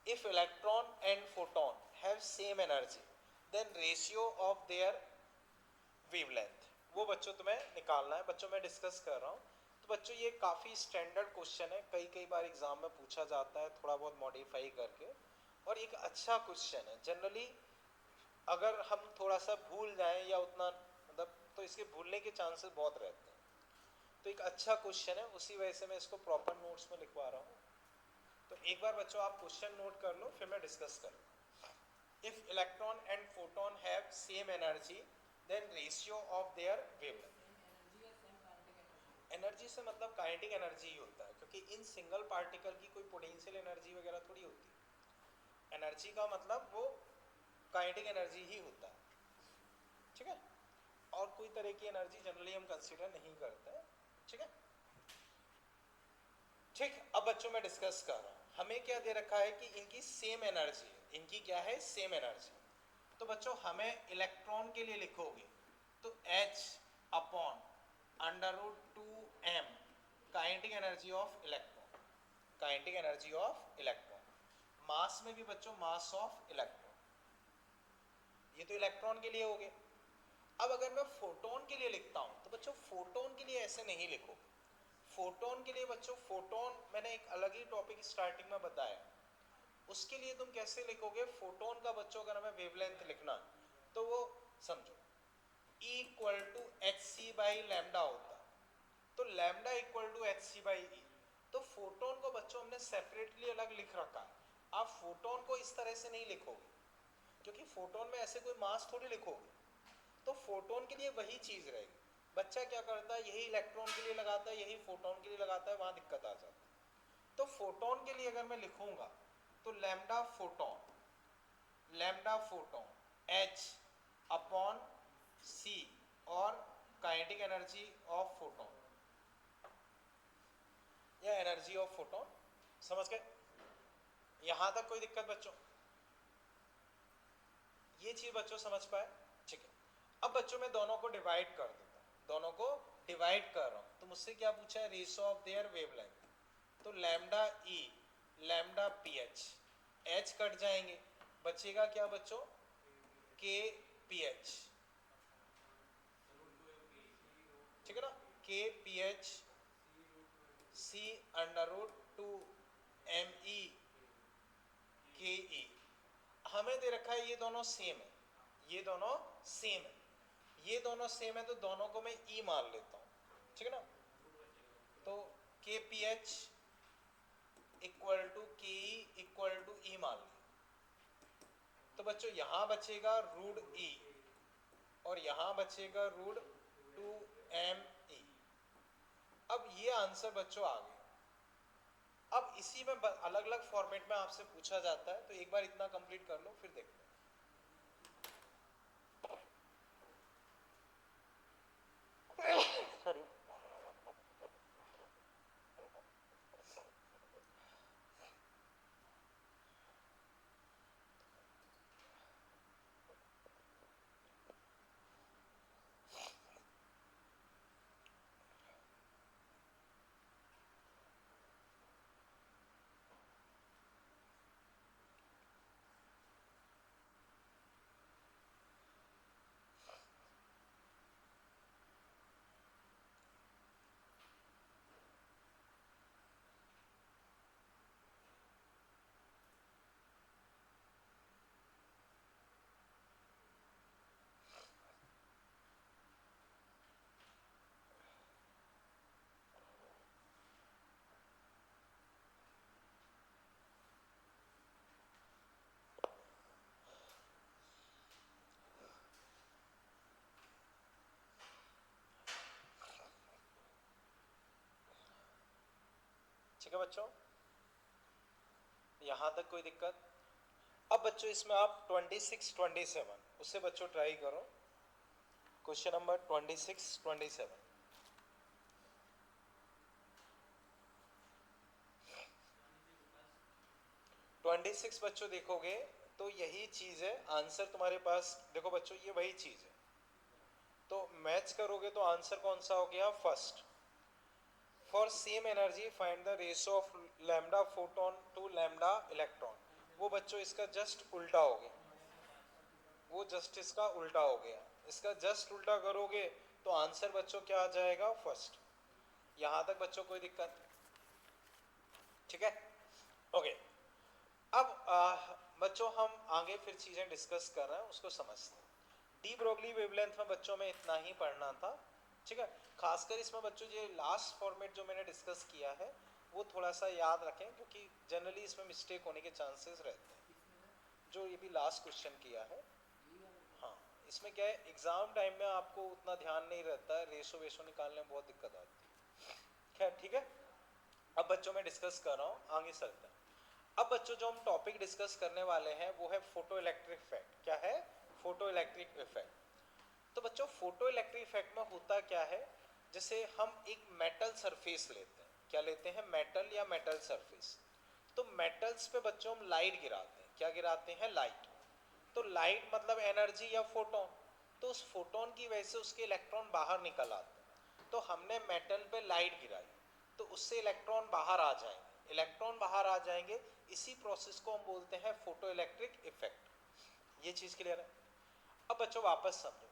If electron and photon have same energy, then ratio of their wavelength, वो बच्चों तुम्हें निकालना है। बच्चों मैं डिस्कस कर रहा हूँ, तो बच्चों ये काफ़ी स्टैंडर्ड क्वेश्चन है, कई बार एग्जाम में पूछा जाता है थोड़ा बहुत मॉडिफाई करके, और एक अच्छा क्वेश्चन है। जनरली अगर हम थोड़ा सा भूल जाएं या उतना मतलब, तो इसके भूलने के चांसेस बहुत रहते हैं, तो एक अच्छा क्वेश्चन है, उसी वजह से मैं इसको प्रॉपर नोट्स में लिखवा रहा हूँ। तो एक बार बच्चों आप क्वेश्चन नोट कर लो, फिर मैं डिस्कस करूँ। If electron and photon have same energy, then ratio of their wavelength. Energy से मतलब काइनेटिक एनर्जी ही होता है, क्योंकि इन सिंगल पार्टिकल की कोई पोटेंशियल एनर्जी वगैरह थोड़ी होती। एनर्जी का मतलब वो काइनेटिक एनर्जी ही होता है, ठीक है? और कोई तरह की एनर्जी जनरली हम कंसीडर नहीं करते हैं, ठीक है? ठीक, अब बच्चों में डिस्कस कर रहा हूँ, हमें क्या दे रखा है कि इनकी सेम एनर्जी है, इनकी क्या है? Same energy. तो बच्चों हमें इलेक्ट्रॉन के लिए लिखोगे तो H upon √2m kinetic energy of electron, kinetic energy of electron. Mass में भी बच्चों मास ऑफ इलेक्ट्रॉन, ये तो इलेक्ट्रॉन के लिए हो गए। अब अगर मैं फोटोन के लिए लिखता हूं तो बच्चों फोटोन के लिए ऐसे नहीं लिखो। फोटोन के लिए बच्चों, फोटोन मैंने एक अलग ही टॉपिक स्टार्टिंग में बताया, उसके लिए तुम कैसे लिखोगे फोटोन का? बच्चों अगर हमें वेवलेंथ लिखना तो वो समझो E equal to h C by lambda होता, तो lambda equal to h C by e. तो फोटोन को बच्चों हमने सेपरेटली अलग लिख रखा है। आप फोटोन को इस तरह से नहीं लिखोगे, क्योंकि फोटोन में ऐसे कोई मास थोड़ी लिखोगे, तो फोटोन के लिए वही चीज रहेगी। बच्चा क्या करता है, यही इलेक्ट्रॉन के लिए लगाता है, यही फोटोन के लिए लगाता है, वहां दिक्कत आ जाती है। तो फोटोन के लिए अगर मैं लिखूंगा तो lambda photon H upon C और काइनेटिक एनर्जी ऑफ फोटोन या एनर्जी ऑफ फोटोन। समझ गए? यहां तक कोई दिक्कत बच्चों? ये चीज बच्चों समझ पाए? ठीक है। अब बच्चों मैं दोनों को डिवाइड कर देता हूं, दोनों को डिवाइड कर रहा हूं। तो मुझसे क्या पूछा है? Ratio of their wavelength. तो लैम्डा ई लैम्डा पी एच कट जाएंगे, बचेगा क्या बच्चों? के पी एच। ठीक है ना? K P H C under root two M E K E. हमें दे रखा है ये दोनों सेम है, ये दोनों सेम है, ये दोनों सेम है, तो दोनों को मैं ई मान लेता हूं। ठीक है ना? तो के पी एच इक्वल टू के ई इक्वल टू ई मान लिया। तो बच्चों यहां बचेगा रूट ई और यहां बचेगा रूट टू एम ई। अब ये आंसर बच्चों आ गया। अब इसी में अलग अलग फॉर्मेट में आपसे पूछा जाता है, तो एक बार इतना कंप्लीट कर लो फिर देखते हैं। सॉरी। ठीक है बच्चों, यहां तक कोई दिक्कत? अब बच्चों इसमें आप 26 27 उससे बच्चों ट्राई करो। क्वेश्चन नंबर 26 27 26 बच्चों देखोगे तो यही चीज है, आंसर तुम्हारे पास देखो बच्चों, ये वही चीज है। तो मैच करोगे तो आंसर कौन सा हो गया? First. For same energy find the ratio of lambda photon to lambda electron. वो बच्चों इसका जस्ट उल्टा हो गया, वो जस्ट इसका उल्टा हो गया। इसका जस्ट उल्टा करोगे तो आंसर बच्चों क्या आ जाएगा? फर्स्ट। यहां तक बच्चों कोई दिक्कत? ठीक है, ओके। अब बच्चों हम आगे फिर चीजें डिस्कस कर रहे हैं, उसको समझते हैं। डी ब्रोगली वेवलेंथ में बच्चों में इतना ही पढ़ना था। ठीक है, खासकर इसमें बच्चों ये लास्ट फॉर्मेट जो मैंने डिस्कस किया है वो थोड़ा सा याद रखें, क्योंकि जनरली इसमें मिस्टेक होने के चांसेस रहते हैं। जो ये भी लास्ट क्वेश्चन किया है, हाँ, इसमें क्या है, एग्जाम टाइम में आपको उतना ध्यान नहीं रहता है, रेशो वेशो निकालने में बहुत दिक्कत आती है। खैर ठीक है, अब बच्चों मैं डिस्कस कर रहा हूँ, आगे चलते हैं। अब बच्चों जो हम टॉपिक डिस्कस करने वाले हैं वो है फोटो इलेक्ट्रिक इफेक्ट। क्या है? Photo electric effect. तो बच्चों फोटो इलेक्ट्रिक इफेक्ट में होता क्या है, जैसे हम एक मेटल सरफेस लेते हैं, क्या लेते हैं? मेटल या मेटल सरफेस। तो मेटल्स पे बच्चों हम लाइट गिराते हैं। क्या गिराते हैं? लाइट। तो लाइट मतलब एनर्जी या फोटोन। तो उस फोटोन की वजह से उसके इलेक्ट्रॉन बाहर निकल आते हैं। तो हमने मेटल पे लाइट गिराई तो उससे इलेक्ट्रॉन बाहर आ जाएंगे, इलेक्ट्रॉन बाहर आ जाएंगे। इसी प्रोसेस को हम बोलते हैं फोटो इलेक्ट्रिक इफेक्ट। ये चीज क्लियर है? अब बच्चों वापस समझो,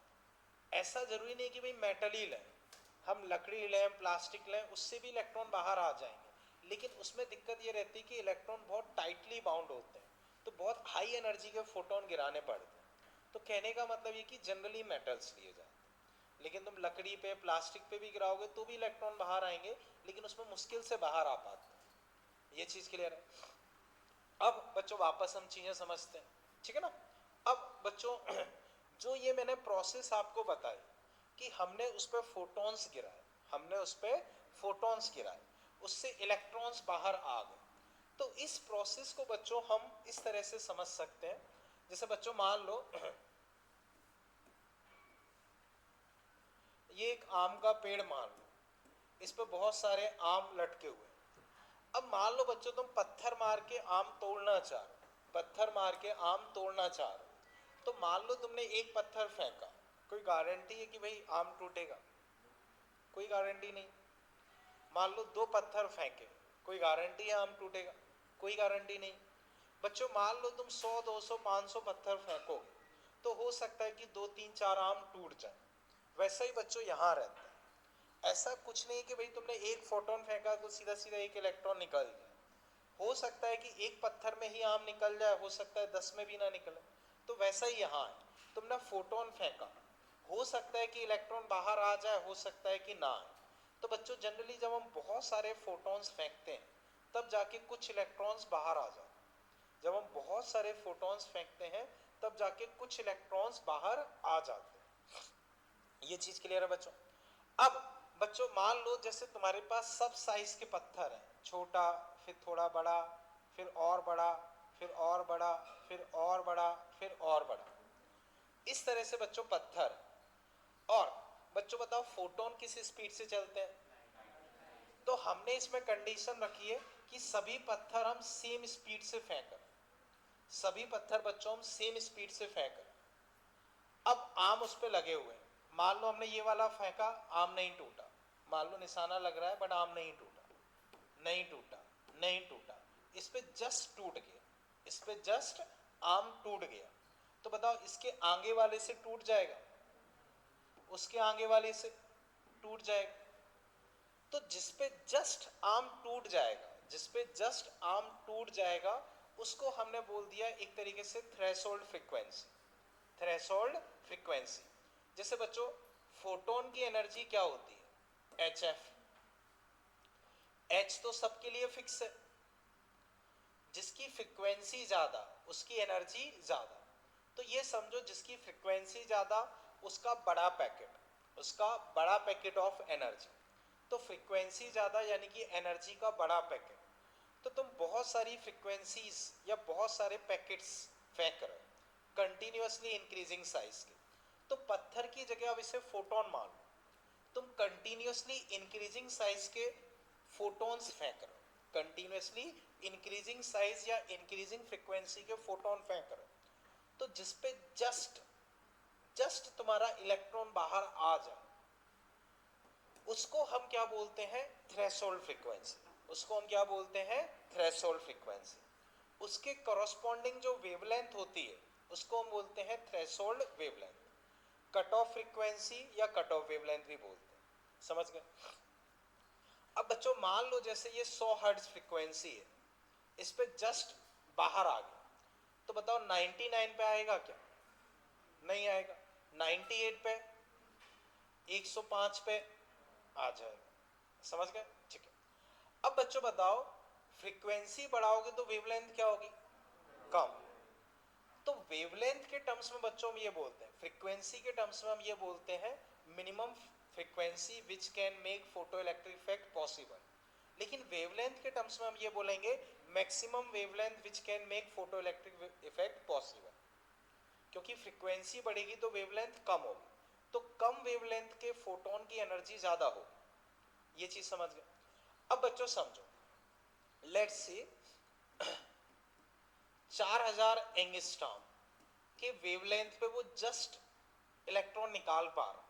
ऐसा जरूरी नहीं कि भाई मेटल ही लें, हम लकड़ी लें, प्लास्टिक लें, उससे भी इलेक्ट्रॉन बाहर आ जाएंगे। लेकिन उसमें दिक्कत ये रहती है कि इलेक्ट्रॉन बहुत टाइटली बाउंड होते हैं, तो बहुत हाई एनर्जी के फोटोन गिराने पड़ते हैं। तो कहने का मतलब ये कि जनरली मेटल्स लिए जाते हैं, लेकिन तुम लकड़ी पे, प्लास्टिक पे भी गिराओगे तो भी इलेक्ट्रॉन बाहर आएंगे, लेकिन उसमें मुश्किल से बाहर आ पाते हैं। ये चीज क्लियर है? अब बच्चों वापस हम चीजें समझते हैं, ठीक है ना? अब बच्चों जो ये मैंने प्रोसेस आपको बताई कि हमने उस पर फोटॉन्स गिराए, हमने उस पर फोटॉन्स गिराए, उससे इलेक्ट्रॉन्स बाहर आ गए। तो इस प्रोसेस को बच्चों हम इस तरह से समझ सकते हैं, जैसे बच्चों मान लो ये एक आम का पेड़ मान लो, इस पर बहुत सारे आम लटके हुए हैं। अब मान लो बच्चों तुम पत्थर मार के आम तोड़ना चाह रहे हो, पत्थर मार के आम तोड़ना चाह रहे हो, तो मान लो तुमने एक पत्थर फेंका, कोई गारंटी है कि भाई आम टूटेगा? कोई गारंटी नहीं। मान लो दो पत्थर फेंके, कोई गारंटी है आम टूटेगा? कोई गारंटी नहीं। बच्चों मान लो तुम 100, 200, 500 पत्थर फेंकोगे, तो हो सकता है कि 2, 3, 4 आम टूट जाए। वैसा ही बच्चों यहाँ रहता है। ऐसा कुछ नहीं कि भाई तुमने एक फोटोन फेंका तो सीधा सीधा एक इलेक्ट्रॉन निकल गया। हो सकता है कि एक पत्थर में ही आम निकल जाए, हो सकता है 10 में भी ना निकले। तो वैसा ही यहाँ है, तुमने फोटोन फेंका, हो सकता है कि इलेक्ट्रॉन बाहर आ जाए, हो सकता है कि ना आए। तो बच्चों जनरली जब हम बहुत सारे फोटॉन्स फेंकते हैं तब जाके कुछ इलेक्ट्रॉन्स बाहर आ जाते हैं। जब हम बहुत सारे फोटॉन्स फेंकते हैं तब जाके कुछ इलेक्ट्रॉन्स बाहर आ जाते हैं। ये चीज क्लियर है बच्चों? अब बच्चों मान लो जैसे तुम्हारे पास सब साइज के पत्थर हैं, छोटा, फिर थोड़ा बड़ा, फिर और बड़ा, फिर और बड़ा, फिर और बड़ा, फिर और बड़ा, इस तरह से बच्चों पत्थर। और बच्चों बताओ फोटोन किस स्पीड से चलते हैं? तो हमने इसमें कंडीशन रखी है कि सभी पत्थर हम सेम स्पीड से फेंक, सभी पत्थर बच्चों हम सेम स्पीड से फेंक। अब आम उस पर लगे हुए हैं, मान लो हमने ये वाला फेंका, आम नहीं टूटा, मान लो निशाना लग रहा है बट आम नहीं टूटा, नहीं टूटा, नहीं टूटा, इस पे जस्ट टूट गया, इस पे जस्ट आम टूट गया। तो बताओ इसके आगे वाले से टूट जाएगा, उसके आगे वाले से टूट जाएगा। तो जिसपे जस्ट आम टूट जाएगा, जिसपे जस्ट आम टूट जाएगा, उसको हमने बोल दिया एक तरीके से थ्रेशोल्ड फ्रीक्वेंसी, थ्रेशोल्ड फ्रीक्वेंसी। जैसे बच्चों फोटोन की एनर्जी क्या होती है? HF। H तो सबके लिए फिक्स है, जिसकी फ्रीक्वेंसी ज्यादा उसकी एनर्जी ज्यादा। तो ये समझो जिसकी फ्रीक्वेंसी ज्यादा उसका बड़ा पैकेट, उसका बड़ा पैकेट ऑफ एनर्जी। तो फ्रीक्वेंसी ज्यादा यानी कि एनर्जी का बड़ा पैकेट। तो तुम बहुत सारी फ्रीक्वेंसीज या बहुत सारे पैकेट्स फेंक रहे हो कंटिन्यूअसली इंक्रीजिंग साइज के। तो पत्थर की जगह अब इसे फोटोन मान लो, तुम कंटिन्यूअसली इंक्रीजिंग साइज के फोटोन्स फेंक रहे हो, कंटिन्यूअसली इंक्रीजिंग साइज या इंक्रीजिंग फ्रीक्वेंसी के फोटोन फेंक रहे हो। तो जिसपे जस्ट जस्ट तुम्हारा इलेक्ट्रॉन बाहर आ जाए, उसको हम क्या बोलते हैं? Threshold frequency. उसको हम क्या बोलते हैं? Threshold frequency. उसके कॉरस्पॉन्डिंग जो वेवलेंथ होती है उसको हम बोलते हैं threshold wavelength. Cut off frequency या कट ऑफ वेवलेंथ भी बोलते हैं। समझ गए? अब बच्चों मान लो जैसे ये 100 हर्ट्ज फ्रीक्वेंसी है, इस पे जस्ट बाहर आ गया, तो बताओ 99 पे आएगा क्या? नहीं आएगा। 98 पे, 105 पे आ जाएगा। समझ गए? ठीक है। अब बच्चों बताओ फ्रीक्वेंसी बढ़ाओगे तो वेवलेंथ क्या होगी? कम। तो वेवलेंथ के टर्म्स में बच्चों हम ये बोलते हैं, फ्रीक्वेंसी के टर्म्स में हम ये बोलते हैं minimum frequency which can make photo electric effect possible. लेकिन वेवलेंथ के टर्म्स में हम ये बोलेंगे maximum wavelength which can make photo electric effect possible. क्योंकि फ्रीक्वेंसी बढ़ेगी तो वेवलेंथ कम होगी, तो कम वेवलेंथ के फोटोन की एनर्जी ज्यादा होगी। ये चीज समझ गए? अब बच्चों समझो, लेट्स सी 4000 एंगस्ट्रॉम के वेवलेंथ पे वो जस्ट इलेक्ट्रॉन निकाल पा रहा,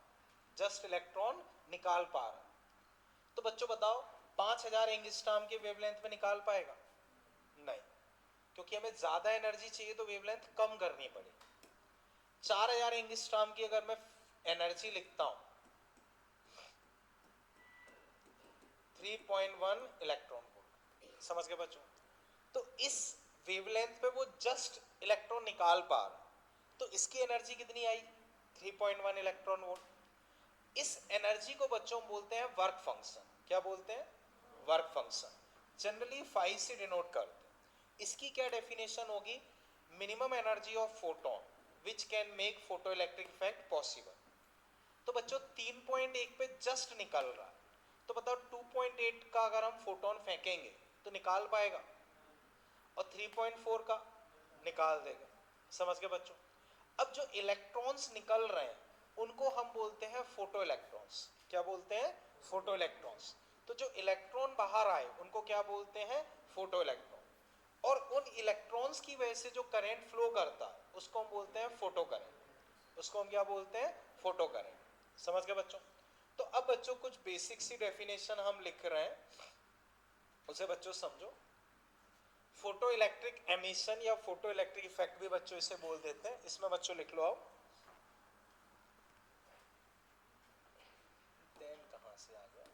जस्ट इलेक्ट्रॉन निकाल पा रहा। तो बच्चों बताओ 5000 एंगस्ट्रॉम के वेवलेंथ पे निकाल पाएगा? नहीं, क्योंकि हमें ज्यादा एनर्जी चाहिए तो वेवलेंथ कम करनी पड़ेगी। 4000 एंगस्ट्रॉम की अगर मैं एनर्जी लिखता हूं 3.1 इलेक्ट्रॉन वोल्ट, समझ गए बच्चों? तो इस वेवलेंथ पे वो जस्ट इलेक्ट्रॉन निकाल पा रहा, तो इसकी एनर्जी कितनी आई? 3.1 इलेक्ट्रॉन वोल्ट। इस एनर्जी को बच्चों बोलते हैं वर्क फंक्शन। क्या बोलते हैं? Work function. जनरली 5 से डिनोट करते हैं। इसकी क्या डेफिनेशन होगी? Minimum energy of photon which can make photo electric effect possible. तो बच्चों 3.1 पे जस्ट निकल रहा है, तो बताओ 2.8 का अगर हम फोटोन फेंकेंगे तो निकाल पाएगा? और 3.4 का निकाल देगा। समझ गए बच्चों? अब जो इलेक्ट्रॉन्स निकल रहे हैं उनको हम बोलते हैं फोटो इलेक्ट्रॉन्स। क्या बोलते हैं? Photo electrons. तो जो इलेक्ट्रॉन बाहर आए उनको क्या बोलते हैं? Photo electron. और उन इलेक्ट्रॉन्स की वजह से जो करंट फ्लो करता है उसको हम बोलते हैं फोटो करंट। उसको हम क्या बोलते हैं? Photo current. समझ गए बच्चों? तो अब बच्चों कुछ बेसिक सी डेफिनेशन हम लिख रहे हैं, उसे बच्चों समझो। फोटो इलेक्ट्रिक एमिशन या फोटो इलेक्ट्रिक इफेक्ट भी बच्चों इसे बोल देते हैं। इसमें बच्चों लिख लो आप, कहां से आ गया?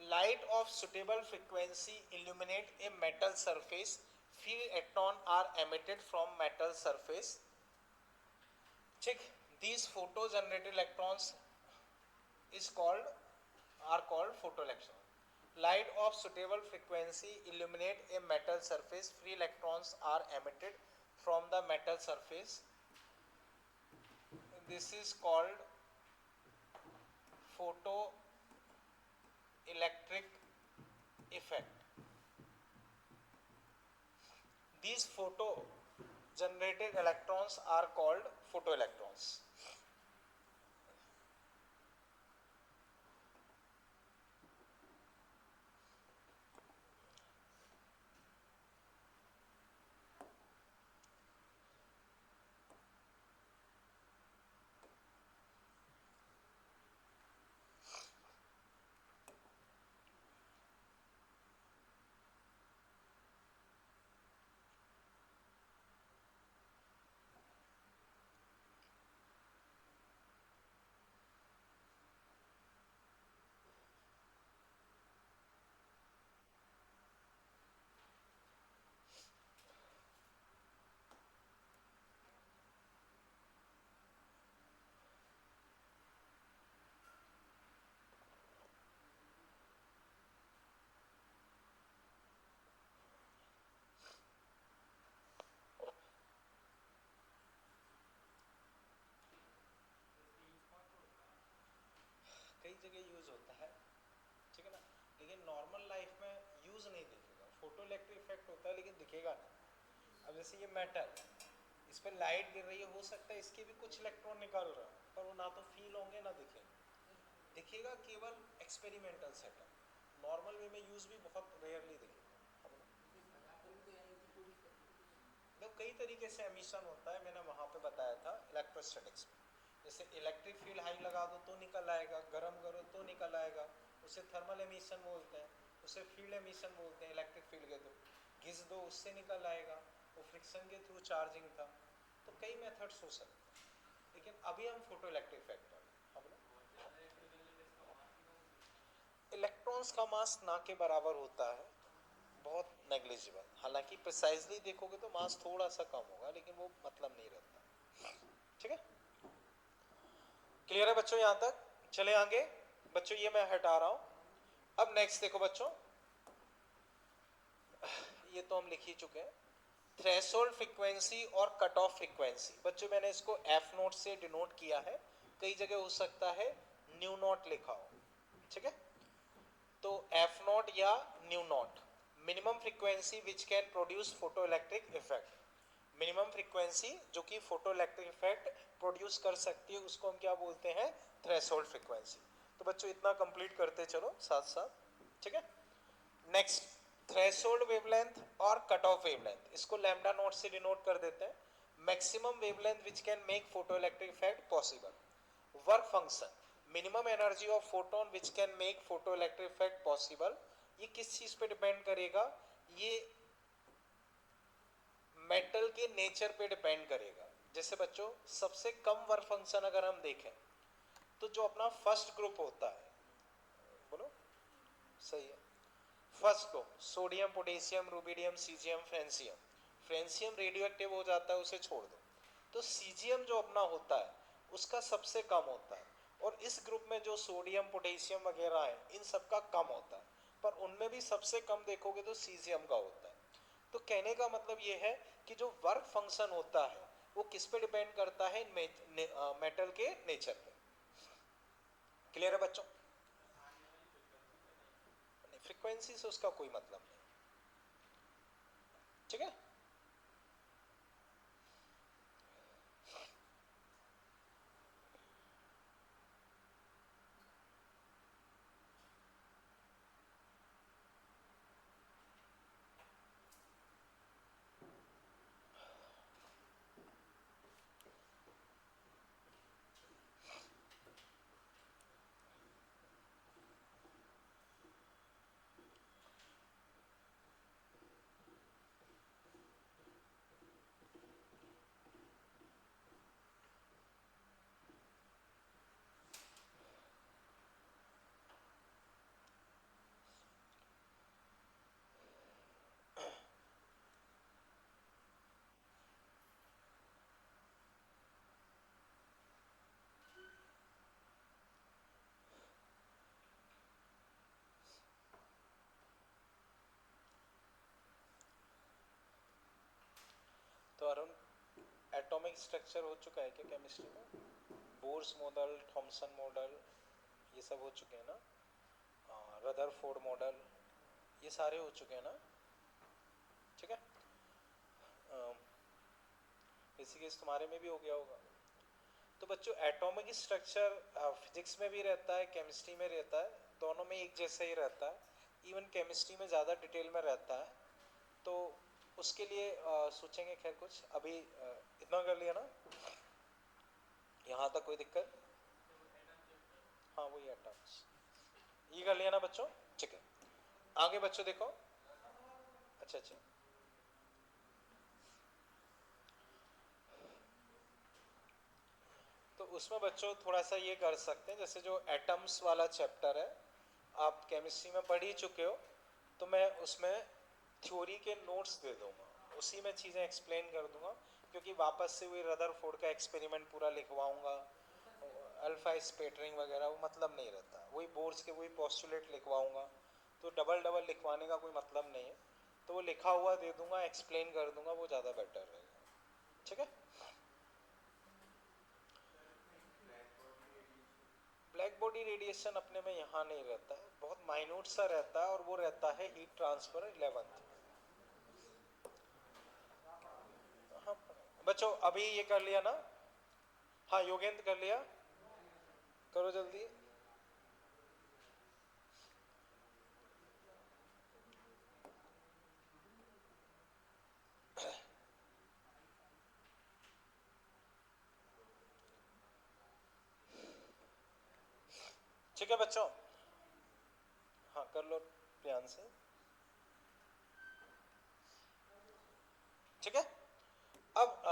Light of suitable frequency illuminate a metal surface. Few electrons are emitted from metal surface. ठीक, these photo generated electrons are called photoelectrons. Light of suitable frequency illuminate a metal surface. Free electrons are emitted from the metal surface. This is called photoelectric effect. These photo generated electrons are called photoelectrons. कई जगह use होता है, ठीक है ना, लेकिन normal life में use नहीं दिखेगा। फोटो इलेक्ट्रिक इफेक्ट होता है लेकिन दिखेगा नहीं। अब जैसे ये मेटल, इस पर लाइट गिर रही है, हो सकता है इसके भी कुछ इलेक्ट्रॉन निकल रहा है, पर वो ना तो फील होंगे ना दिखेंगे। दिखेगा केवल एक्सपेरिमेंटल सेटअप। नॉर्मल वे में यूज भी बहुत रेयरली दिखेगा। तो कई तरीके से एमिशन होता है, मैंने वहां पे बताया था इलेक्ट्रोस्टैटिक्स में। जैसे इलेक्ट्रिक फील्ड हाई लगा दो तो निकल आएगा, गर्म करो तो निकल आएगा, उसे थर्मल एमिशन बोलते हैं। उसे फील्ड एमिशन बोलते हैं इलेक्ट्रिक फील्ड के थ्रू। घिस दो उससे निकल आएगा, वो फ्रिक्शन के थ्रू चार्जिंग था। तो कई मेथड्स हो सकते हैं, लेकिन अभी हम फोटो इलेक्ट्रिक इफेक्ट पर इलेक्ट्रॉन्स का मास ना के बराबर होता है, बहुत नेग्लिजिबल। हालांकि प्रिसाइजली देखोगे तो मास थोड़ा सा कम होगा, लेकिन वो मतलब नहीं रहता। ठीक है, क्लियर है बच्चों? यहां तक चले आगे बच्चों, ये मैं हटा रहा हूं। अब नेक्स्ट देखो बच्चों, ये तो हम लिख ही चुके हैं। थ्रेशोल्ड फ्रीक्वेंसी और कट ऑफ फ्रीक्वेंसी। बच्चों मैंने इसको एफ नोट से डिनोट किया है, कई जगह हो सकता है न्यू नोट लिखा हो। ठीक है, तो एफ नोट या new note, minimum frequency which can produce photo electric effect. Minimum frequency जो कि फोटो इलेक्ट्रिक इफेक्ट प्रोड्यूस कर सकती है, उसको हम क्या बोलते हैं? Threshold frequency. तो बच्चों इतना कंप्लीट करते चलो साथ साथ। ठीक है, नेक्स्ट, थ्रेशोल्ड वेवलेंथ और कट ऑफ वेवलेंथ, इसको लैम्डा नोट से डिनोट कर देते हैं। Maximum wavelength which can make photo electric effect possible. Work function, minimum energy of photon which can make photo electric effect possible. ये किस चीज पे डिपेंड करेगा? ये मेटल के नेचर पे डिपेंड करेगा। जैसे बच्चों सबसे कम वर्क फंक्शन अगर हम देखें तो जो अपना फर्स्ट ग्रुप होता है, बोलो सही है, first group sodium, potassium, rubidium, caesium, francium. Francium radio active हो जाता है, उसे छोड़ दो। तो सीजियम जो अपना होता है उसका सबसे कम होता है, और इस ग्रुप में जो सोडियम, पोटेशियम वगैरह है इन सबका कम होता है, पर उनमें भी सबसे कम देखोगे तो सीजियम का होता है। तो कहने का मतलब ये है कि जो वर्क फंक्शन होता है वो किस पे डिपेंड करता है? मेटल के नेचर पे। क्लियर है बच्चों? फ्रीक्वेंसी से उसका कोई मतलब नहीं। ठीक है, एटॉमिक स्ट्रक्चर हो चुका है क्या केमिस्ट्री में? बोर्स मॉडल, थॉमसन मॉडल, ये सब हो चुके हैं ना? रदरफोर्ड मॉडल, ये सारे हो चुके हैं ना? ठीक है, इसी केस तुम्हारे में भी हो गया होगा। तो बच्चों एटॉमिक स्ट्रक्चर फिजिक्स में भी रहता है, केमिस्ट्री में रहता है, दोनों में एक जैसा ही रहता है, इवन केमिस्ट्री में ज़्यादा डिटेल में रहता है। तो उसके लिए सोचेंगे, खैर कुछ अभी इतना कर लिया ना, यहाँ तक कोई दिक्कत? हाँ वही एटम्स, ये कर लिया ना बच्चों? ठीक है, आगे बच्चों देखो। अच्छा अच्छा, तो उसमें बच्चों थोड़ा सा ये कर सकते हैं, जैसे जो एटम्स वाला चैप्टर है आप केमिस्ट्री में पढ़ ही चुके हो, तो मैं उसमें थ्योरी के नोट्स दे दूंगा, उसी में चीज़ें एक्सप्लेन कर दूंगा, क्योंकि वापस से वही रदरफोर्ड का एक्सपेरिमेंट पूरा लिखवाऊंगा, अल्फा स्पेटरिंग वगैरह, वो मतलब नहीं रहता, वही बोर्स के वही पोस्टुलेट लिखवाऊंगा, तो डबल डबल लिखवाने का कोई मतलब नहीं है। तो वो लिखा हुआ दे दूंगा, एक्सप्लेन कर दूंगा, वो ज़्यादा बेटर रहेगा। ठीक है, ब्लैक बॉडी रेडिएशन अपने में यहाँ नहीं रहता है, बहुत माइन्यूट सा रहता है, और वो रहता है हीट ट्रांसफर 11th। हाँ बच्चों अभी ये कर लिया ना? हाँ योगेंद्र कर लिया, करो जल्दी। ठीक है बच्चों, हाँ कर लो ध्यान से। ठीक है, अब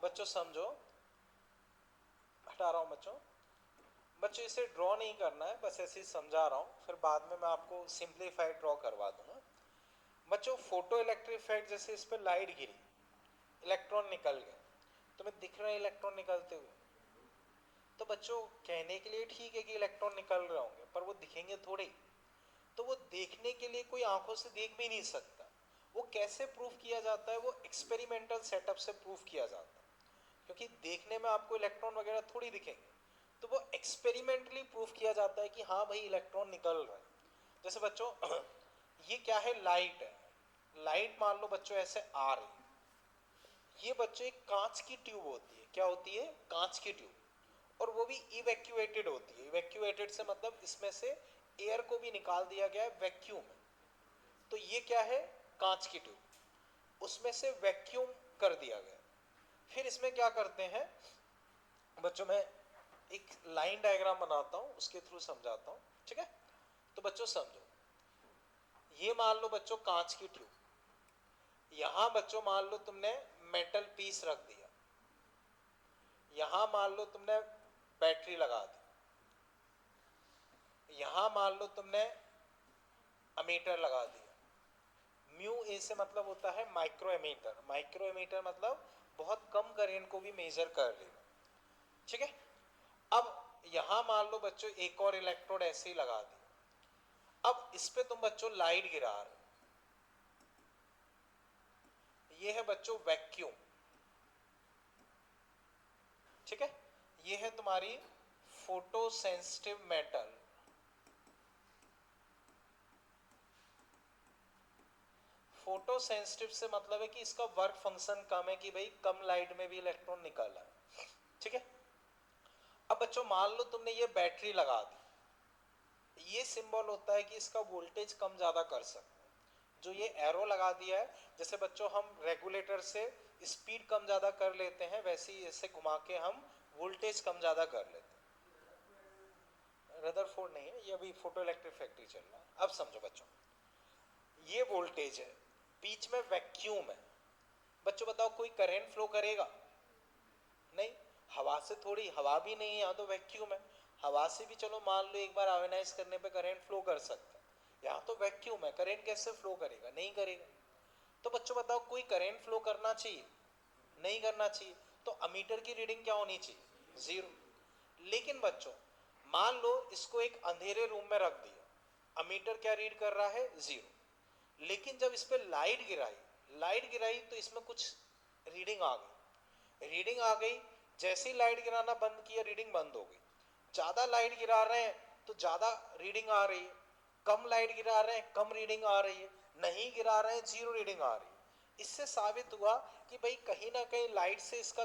बच्चों समझो, हटा रहा हूँ बच्चों, बच्चों इसे ड्रॉ नहीं करना है, बस ऐसे ही समझा रहा हूँ, फिर बाद में मैं आपको सिंप्लीफाइड ड्रॉ करवा दूंगा। बच्चों फोटो इलेक्ट्रिक इफेक्ट, जैसे इस पर लाइट गिरी, इलेक्ट्रॉन निकल गए, तुम्हें दिख रहा है इलेक्ट्रॉन निकलते हुए, तो बच्चों कहने के लिए ठीक है कि इलेक्ट्रॉन निकल रहे होंगे, पर वो दिखेंगे थोड़े, तो वो देखने के लिए कोई आंखों से देख भी नहीं सकता। वो कैसे प्रूफ किया जाता है? वो एक्सपेरिमेंटल सेटअप से प्रूफ किया जाता है, क्योंकि देखने में आपको इलेक्ट्रॉन वगैरह थोड़ी दिखेंगे, तो वो एक्सपेरिमेंटली प्रूफ किया जाता है कि हाँ भाई इलेक्ट्रॉन निकल रहा है। जैसे बच्चों ये क्या है? लाइट है, लाइट मान लो बच्चों ऐसे आ रही है, ये बच्चों एक कांच की ट्यूब होती है, क्या होती है? कांच की ट्यूब, और वो भी इवैक्यूएटेड होती है। इवैक्यूएटेड से मतलब इसमें से एयर को भी निकाल दिया गया है वैक्यूम में। तो ये क्या है? कांच की ट्यूब, उसमें से वैक्यूम कर दिया गया। फिर इसमें क्या करते हैं बच्चों, मैं एक लाइन डायग्राम बनाता हूं, उसके थ्रू समझाता हूं। ठीक है, तो बच्चों समझो, ये मान लो बच्चों कांच की ट्यूब, यहां बच्चों मान लो तुमने मेटल पीस रख दिया, यहां मान लो तुमने बैटरी लगा दी, यहां मान लो तुमने अमीटर लगा दिया। म्यू ए से मतलब होता है माइक्रो एमीटर, माइक्रो एमीटर मतलब बहुत कम करंट को भी मेजर कर लेना। ठीक है, अब यहां मान लो बच्चों एक और इलेक्ट्रोड ऐसे ही लगा दी, अब इस पे तुम बच्चों लाइट गिरा रहे, ये है बच्चों वैक्यूम। ठीक है, ये है तुम्हारी photo sensitive metal. Photo sensitive से मतलब है कि इसका वर्क फंक्शन कम है, कि भाई कम लाइट में भी इलेक्ट्रॉन निकल है। ठीक है, अब बच्चों मान लो तुमने ये बैटरी लगा दी, ये सिंबल होता है कि इसका वोल्टेज कम ज्यादा कर सकते हैं। जो ये एरो लगा दिया है, जैसे बच्चों हम रेगुलेटर से स्पीड कम ज्यादा कर लेते हैं, वैसे ही इसे घुमा के हम वोल्टेज कम ज्यादा कर लेते हैं। रदरफोर्ड नहीं है ये, अभी फोटो इलेक्ट्रिक फैक्ट्री चल रहा है। अब समझो बच्चों, ये वोल्टेज है, बीच में वैक्यूम है। बच्चों बताओ कोई करंट फ्लो करेगा? नहीं, हवा से थोड़ी, हवा भी नहीं है यहाँ, तो वैक्यूम है। हवा से भी चलो मान लो एक बार आयोनाइज करने पे करंट फ्लो कर सकता है, यहाँ तो वैक्यूम है, करंट कैसे फ्लो करेगा? नहीं करेगा। तो बच्चों बताओ कोई करंट फ्लो करना चाहिए? नहीं करना चाहिए, तो अमीटर की रीडिंग क्या होनी चाहिए? 0। लेकिन बच्चों मान लो इसको एक अंधेरे रूम में रख दिया, अमीटर क्या रीड कर रहा है? 0। लेकिन जब इस पर लाइट गिराई तो इसमें कुछ रीडिंग आ गई, रीडिंग आ गई, जैसे ही लाइट गिराना बंद किया रीडिंग बंद हो गई। ज़्यादा लाइट गिरा रहे हैं तो ज़्यादा रीडिंग आ रही है, कम लाइट गिरा रहे हैं कम रीडिंग आ रही है, नहीं गिरा रहे हैं जीरो रीडिंग आ रही है। इससे साबित हुआ कि भाई कहीं ना कहीं लाइट से इसका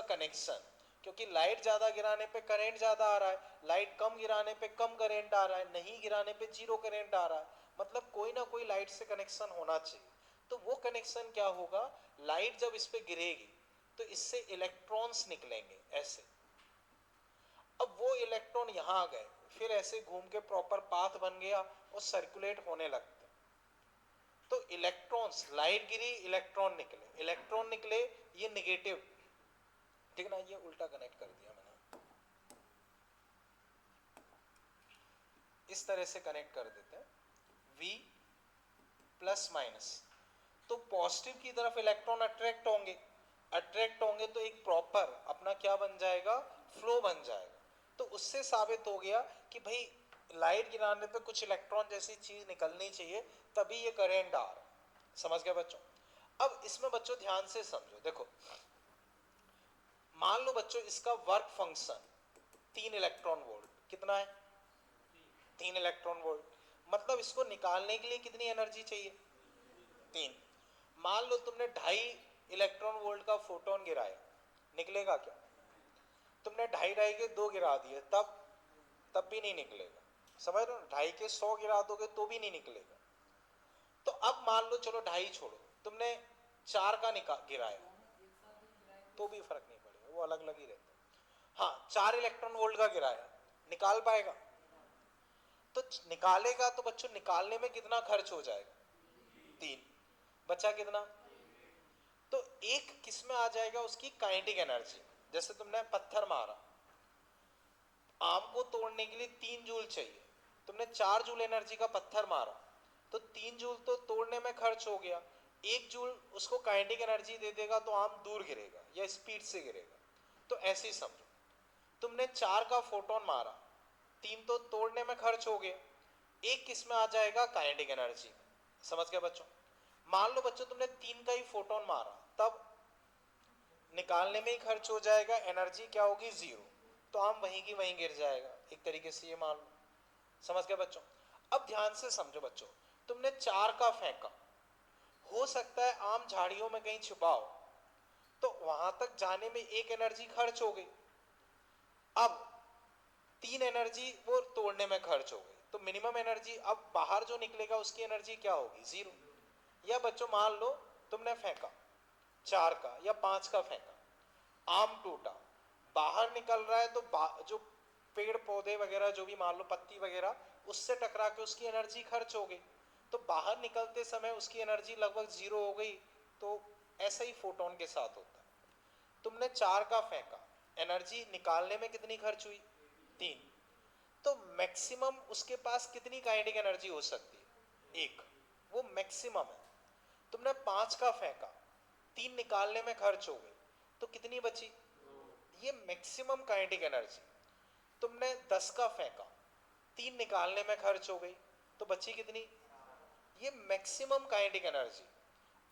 कनेक्शन, क्योंकि लाइट ज़्यादा गिराने पे करंट ज़्यादा आ रहा है, लाइट कम गिराने पे कम करंट आ रहा है, नहीं गिराने पे जीरो करंट आ रहा है, मतलब कोई ना कोई लाइट से कनेक्शन होना चाहिए। तो वो कनेक्शन क्या होगा, लाइट जब इस पे गिरेगी तो इससे इलेक्ट्रॉन्स निकलेंगे ऐसे। अब वो इलेक्ट्रॉन यहाँ आ गए, फिर ऐसे घूम के प्रॉपर पाथ बन गया और सर्कुलेट होने लगते। तो इलेक्ट्रॉन्स, लाइट गिरी इलेक्ट्रॉन निकले, ये निगेटिव, ठीक ना, ये उल्टा कनेक्ट कर दिया मैंने, इस तरह से कनेक्ट कर देते हैं, V प्लस माइनस। तो पॉजिटिव की तरफ इलेक्ट्रॉन अट्रैक्ट होंगे तो एक प्रॉपर अपना क्या बन जाएगा, फ्लो बन जाएगा। तो उससे साबित हो गया कि भाई लाइट गिराने पे कुछ इलेक्ट्रॉन जैसी चीज निकलनी चाहिए, तभी ये करंट आ रहा। समझ गए बच्चों? अब इसमें बच्चों ध्यान से समझो, देखो मान लो बच्चों इसका वर्क फंक्शन 3 इलेक्ट्रॉन वोल्ट, कितना है 3 इलेक्ट्रॉन वोल्ट, मतलब इसको निकालने के लिए कितनी एनर्जी चाहिए 3। मान लो तुमने 2.5 इलेक्ट्रॉन वोल्ट का फोटोन गिराया, निकलेगा क्या? तुमने 2.5 के 2 गिरा दिए तब भी नहीं निकलेगा। समझ रहे हो? 2.5 के 100 गिरा दोगे तो भी नहीं निकलेगा। तो अब मान लो चलो 2.5 छोड़ो, तुमने 4 का गिराया तो भी फर्क नहीं पड़ेगा, वो अलग अलग ही रहता है। हाँ 4 इलेक्ट्रॉन वोल्ट का गिराया, निकाल पाएगा? तो निकालेगा तो बच्चों निकालने में कितना खर्च हो जाएगा 3, बचा कितना? तो एक किस में आ जाएगा, उसकी काइनेटिक एनर्जी। जैसे तुमने पत्थर मारा, आम को तोड़ने के लिए 3 जूल चाहिए, तुमने 4 जूल एनर्जी का पत्थर मारा, तो 3 जूल तो तोड़ने में खर्च हो गया, 1 जूल उसको काइनेटिक एनर्जी दे देगा तो आम दूर गिरेगा या स्पीड से गिरेगा। तो ऐसे ही समझो, तुमने 4 का फोटोन मारा, 3 तो तोड़ने में खर्च हो गया, एक किस में आ जाएगा, काइनेटिक एनर्जी। समझ गए बच्चों? मान लो बच्चों तुमने 3 का ही फोटोन मारा, तब निकालने में ही खर्च हो जाएगा, एनर्जी क्या होगी, जीरो, तो आम वहीं की वहीं गिर जाएगा, एक तरीके से ये मान लो। समझ गए बच्चों? अब ध्यान से समझो बच्चों, तुमने 4 का फेंका, हो सकता है आम झाड़ियों में कहीं छुपाओ, तो वहां तक जाने में 1 एनर्जी खर्च हो गई, अब 3 एनर्जी वो तोड़ने में खर्च हो गई, तो मिनिमम एनर्जी अब बाहर जो निकलेगा उसकी एनर्जी क्या होगी, जीरो। या बच्चों मान लो तुमने फेंका 4 का या 5 का फेंका, आम टूटा, बाहर निकल रहा है, तो जो पेड़ पौधे वगैरह जो भी मान लो पत्ती वगैरह, उससे टकरा के उसकी एनर्जी खर्च हो गई, तो बाहर निकलते समय उसकी एनर्जी लगभग जीरो हो गई। तो ऐसा ही फोटोन के साथ होता है, तुमने 4 का फेंका, एनर्जी निकालने में कितनी खर्च हुई, 3, तो मैक्सिमम उसके पास कितनी काइनेटिक एनर्जी हो सकती है, 1, वो मैक्सिमम है। तुमने 5 का फेंका, 3 निकालने में खर्च हो गई, तो कितनी बची, ये मैक्सिमम काइनेटिक एनर्जी। तुमने 10 का फेंका, 3 निकालने में खर्च हो गई, तो बची कितनी, ये मैक्सिमम काइनेटिक एनर्जी।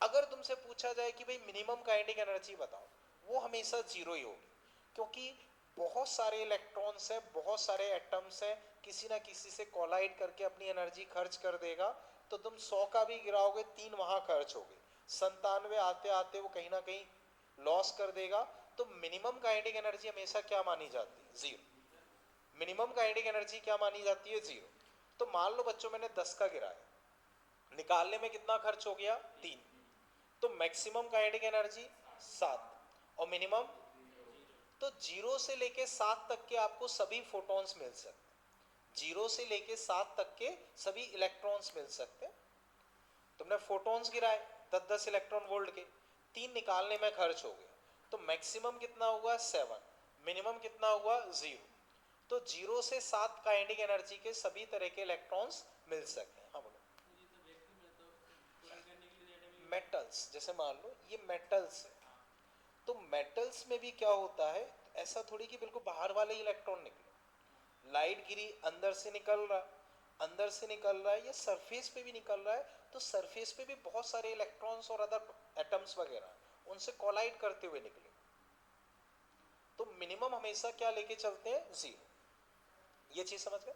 अगर तुमसे पूछा जाए कि भाई मिनिमम काइनेटिक एनर्जी बताओ, वो हमेशा जीरो ही होगी, क्योंकि बहुत सारे इलेक्ट्रॉन्स हैं, बहुत सारे एटम्स हैं, किसी ना किसी से कोलाइड करके अपनी एनर्जी खर्च कर देगा, तो तुम 100 का भी गिराओगे 3 वहां खर्च हो गए, 97 आते आते वो कहीं ना कहीं लॉस कर देगा। तो मिनिमम काइनेटिक एनर्जी हमेशा क्या मानी जाती है, जीरो। मिनिमम काइनेटिक एनर्जी क्या मानी जाती है, जीरो। तो मान लो बच्चों मैंने 10 का गिराया, निकालने में कितना खर्च हो गया, 3, तो मैक्सिमम काइनेटिक एनर्जी 7 और मिनिमम, तो 0 से लेके 7 तक के आपको सभी फोटॉन्स मिल सकते हैं, 0 से लेके 7 तक के सभी इलेक्ट्रॉन्स मिल सकते हैं। तुमने फोटॉन्स गिराए 10-10 इलेक्ट्रॉन वोल्ट के, 3 निकालने में खर्च हो गया, तो मैक्सिमम कितना हुआ, 7, मिनिमम कितना हुआ, 0। तो 0 से 7 काइनेटिक एनर्जी के सभी तरह के इलेक्ट्रॉन्स मिल सकते हैं। हाँ बोलो। मेटल्स, जैसे मान लो ये मेटल्स है, तो मेटल्स में भी क्या होता है, ऐसा थोड़ी कि बिल्कुल बाहर वाले इलेक्ट्रॉन निकले, लाइट गिरी अंदर से निकल रहा है या सरफेस पे भी निकल रहा है, तो सरफेस पे भी बहुत सारे इलेक्ट्रॉन्स और अदर एटम्स वगैरह, उनसे कोलाइड करते हुए निकले। तो मिनिमम हमेशा क्या लेके चलते हैं? 0। ये चीज समझ गए?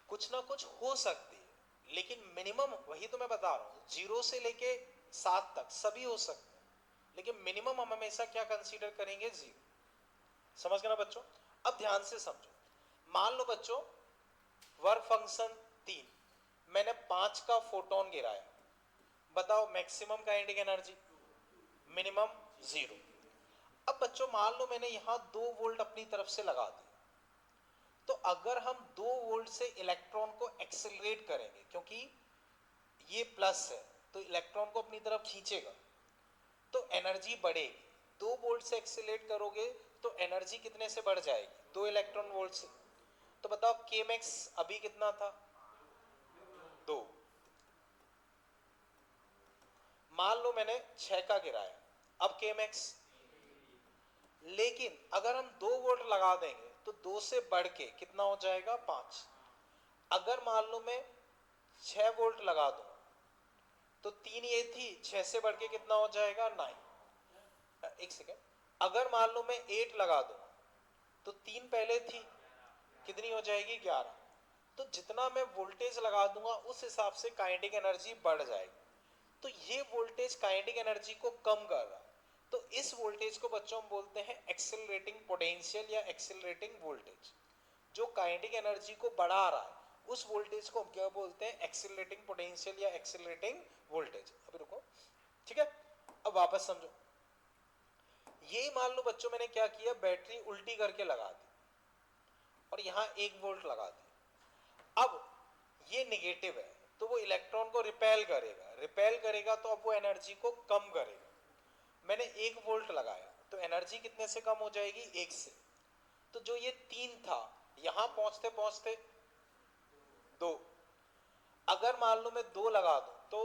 कुछ ना कुछ हो सकती है, लेकिन मिनिमम वही तो मैं बता रहा हूं, 0 से लेके 7 तक सभी हो सकते हैं, लेकिन मिनिमम हम हमेशा क्या कंसीडर करेंगे? 0। समझ गए ना बच्चों? अब ध्यान से समझो। मान लो बच्चों वर्क फंक्शन 3, मैंने 5 का फोटोन गिराया, बताओ मैक्सिमम काइनेटिक एनर्जी? मिनिमम 0। अब बच्चों मान लो मैंने यहां 2 वोल्ट अपनी तरफ से लगा दी, तो अगर हम 2 वोल्ट से इलेक्ट्रॉन को एक्सेलरेट करेंगे, क्योंकि ये प्लस है तो इलेक्ट्रॉन को अपनी तरफ खींचेगा, तो एनर्जी बढ़ेगी। 2 वोल्ट से एक्सेलरेट करोगे तो एनर्जी कितने से बढ़ जाएगी? 2 इलेक्ट्रॉन वोल्ट से। तो बताओ के मैक्स अभी कितना था? 2। मान लो मैंने 6 का गिराया, अब के मैक्स, लेकिन अगर हम 2 वोल्ट लगा देंगे तो 2 से बढ़ के कितना हो जाएगा? 5। अगर मान लो मैं 6 वोल्ट लगा दूं तो 3 ये थी, 6 से बढ़ के कितना हो जाएगा? 9। एक सेकेंड, अगर मान लो मैं 8 लगा दूं तो 3 पहले थी, कितनी हो जाएगी? 11। तो जितना मैं वोल्टेज लगा दूंगा उस हिसाब से काइनेटिक एनर्जी बढ़ जाएगी। तो ये वोल्टेज काइनेटिक एनर्जी को कम कर रहा है, तो इस वोल्टेज को बच्चों हम बोलते हैं एक्सेलरेटिंग पोटेंशियल या एक्सेलरेटिंग वोल्टेज। जो काइनेटिक एनर्जी को बढ़ा रहा है उस वोल्टेज को हम क्या बोलते हैं? एक्सेलरेटिंग पोटेंशियल या एक्सेलरेटिंग वोल्टेज। अभी रुको, ठीक है, अब वापस समझो। ये मान लो बच्चों मैंने क्या किया, बैटरी उल्टी करके लगा दी और यहां 1 वोल्ट लगा दी। अब ये निगेटिव है तो वो इलेक्ट्रॉन को रिपेल करेगा, रिपेल करेगा तो अब वो एनर्जी को कम करेगा। मैंने 1 वोल्ट लगाया तो एनर्जी कितने से कम हो जाएगी? 1 से। तो जो ये 3 था यहां पहुंचते पहुंचते 2। अगर मान लो मैं 2 लगा दूं तो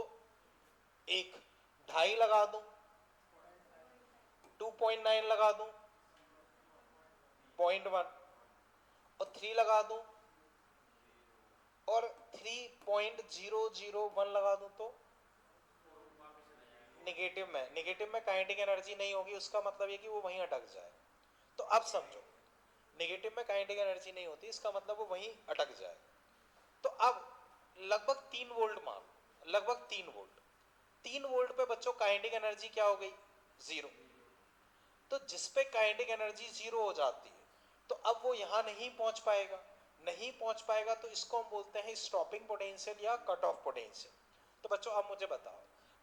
1, 2.5 लगा दूं, 2.9 लगा दूं, 0.1, और 3 लगा दूं और 3.001 लगा दूं तो निगेटिव में काइनेटिक एनर्जी नहीं होगी, उसका मतलब ये कि वो वहीं अटक जाए। तो अब समझो, निगेटिव में काइनेटिक एनर्जी नहीं होती, इसका मतलब वो वहीं अटक जाए। तो अब लगभग 3 वोल्ट मान, लगभग 3 वोल्ट पे बच्चों काइनेटिक एनर्जी क्या हो गई? 0। तो जिस पे काइनेटिक एनर्जी 0 हो जाती है तो अब वो यहां नहीं पहुंच पाएगा, नहीं पहुंच पाएगा तो इसको हम बोलते हैं स्टॉपिंग पोटेंशियल या कट ऑफ पोटेंशियल। तो बच्चों अब मुझे बताओ,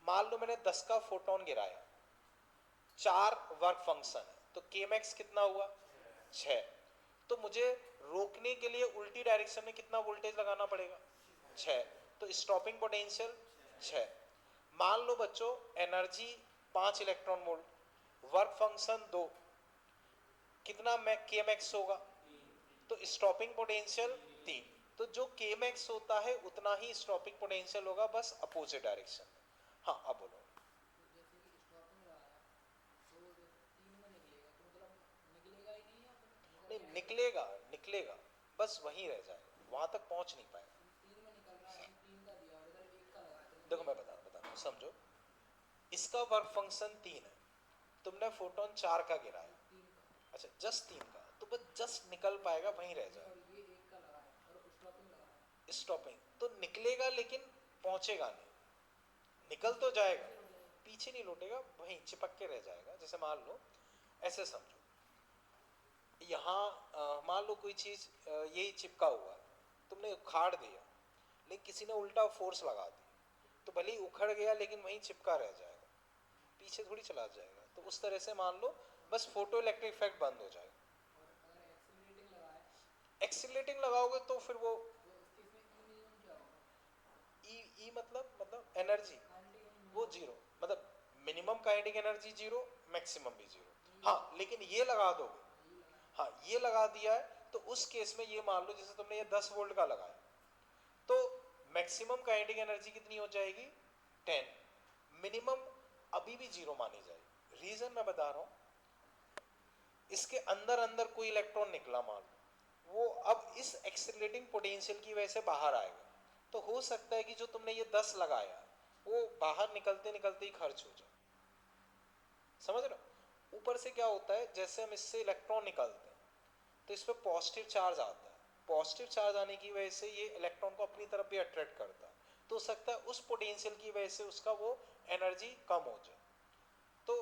मान लो मैंने 10 का फोटोन गिराया, 4 वर्क फंक्शन है, तो के मैक्स कितना हुआ? 6। तो मुझे रोकने के लिए उल्टी डायरेक्शन में कितना वोल्टेज लगाना पड़ेगा? 6। तो स्टॉपिंग पोटेंशियल 6। मान लो बच्चों energy 5 electron volt, work function 2, कितना के मैक्स होगा? तो स्टॉपिंग पोटेंशियल 3। तो जो के मैक्स होता है उतना ही स्टॉपिंग पोटेंशियल होगा, बस अपोजिट डायरेक्शन। हाँ अब बोलो। जैसे कि स्टॉपिंग लगाया तो जो 3 में निकलेगा तो मतलब निकलेगा ही नहीं, या फिर नहीं निकलेगा, निकलेगा, बस वहीं रह जाएगा, वहां तक पहुंच नहीं पाएगा। 3 में निकल रहा है, 3 का दिया और इधर 1 का लगाया तो देखो मैं बता रहा हूं, समझो, इसका वर्क फंक्शन 3 है, तुमने फोटोन 4 का गिराया, 3 का, अच्छा जस्ट 3 का, तो बस जस्ट निकल पाएगा, वहीं रह जाएगा। और ये 1 का लगाया और स्टॉपिंग लगाया स्टॉपिंग तो निकलेगा लेकिन पहुंचेगा नहीं, निकल तो जाएगा, पीछे नहीं लौटेगा, वहीं चिपक के रह जाएगा। जैसे मान लो ऐसे समझो, यहाँ मान लो कोई चीज यही चिपका हुआ है, तुमने उखाड़ दिया, लेकिन किसी ने उल्टा फोर्स लगा दी तो भले ही उखड़ गया लेकिन वहीं चिपका रह जाएगा, पीछे थोड़ी चला जाएगा। तो उस तरह से मान लो बस फोटो इलेक्ट्रिक इफेक्ट बंद हो जाएगा। और अगर एक्सीलरेटिंग लगाया एक्सीलरेटिंग लगाओगे तो फिर वो तो इसमें ई मिनिमम क्या होगा? ई मतलब एनर्जी काइनेटिक वो 0, मतलब मिनिमम काइनेटिक एनर्जी 0, मैक्सिमम भी 0। हाँ लेकिन ये लगा दोगे, हाँ ये लगा दिया है तो उस केस में ये मान लो जैसे तुमने ये 10 वोल्ट का लगाया तो मैक्सिमम काइनेटिक एनर्जी कितनी हो जाएगी? 10। मिनिमम अभी भी 0 मानी जाएगी। रीजन मैं बता रहा हूं, इसके अंदर अंदर कोई इलेक्ट्रॉन निकला मान लो, वो अब इस एक्सीलरेटिंग पोटेंशियल की वजह से बाहर आएगा, तो हो सकता है कि जो तुमने ये 10 लगाया वो बाहर निकलते निकलते ही खर्च हो जाए। समझ रहे हो? ऊपर से क्या होता है, जैसे हम इससे इलेक्ट्रॉन निकालते हैं तो इस पर पॉजिटिव चार्ज आता है, पॉजिटिव चार्ज आने की वजह से ये इलेक्ट्रॉन को अपनी तरफ भी अट्रैक्ट करता है, तो हो सकता है उस पोटेंशियल की वजह से उसका वो एनर्जी कम हो जाए, तो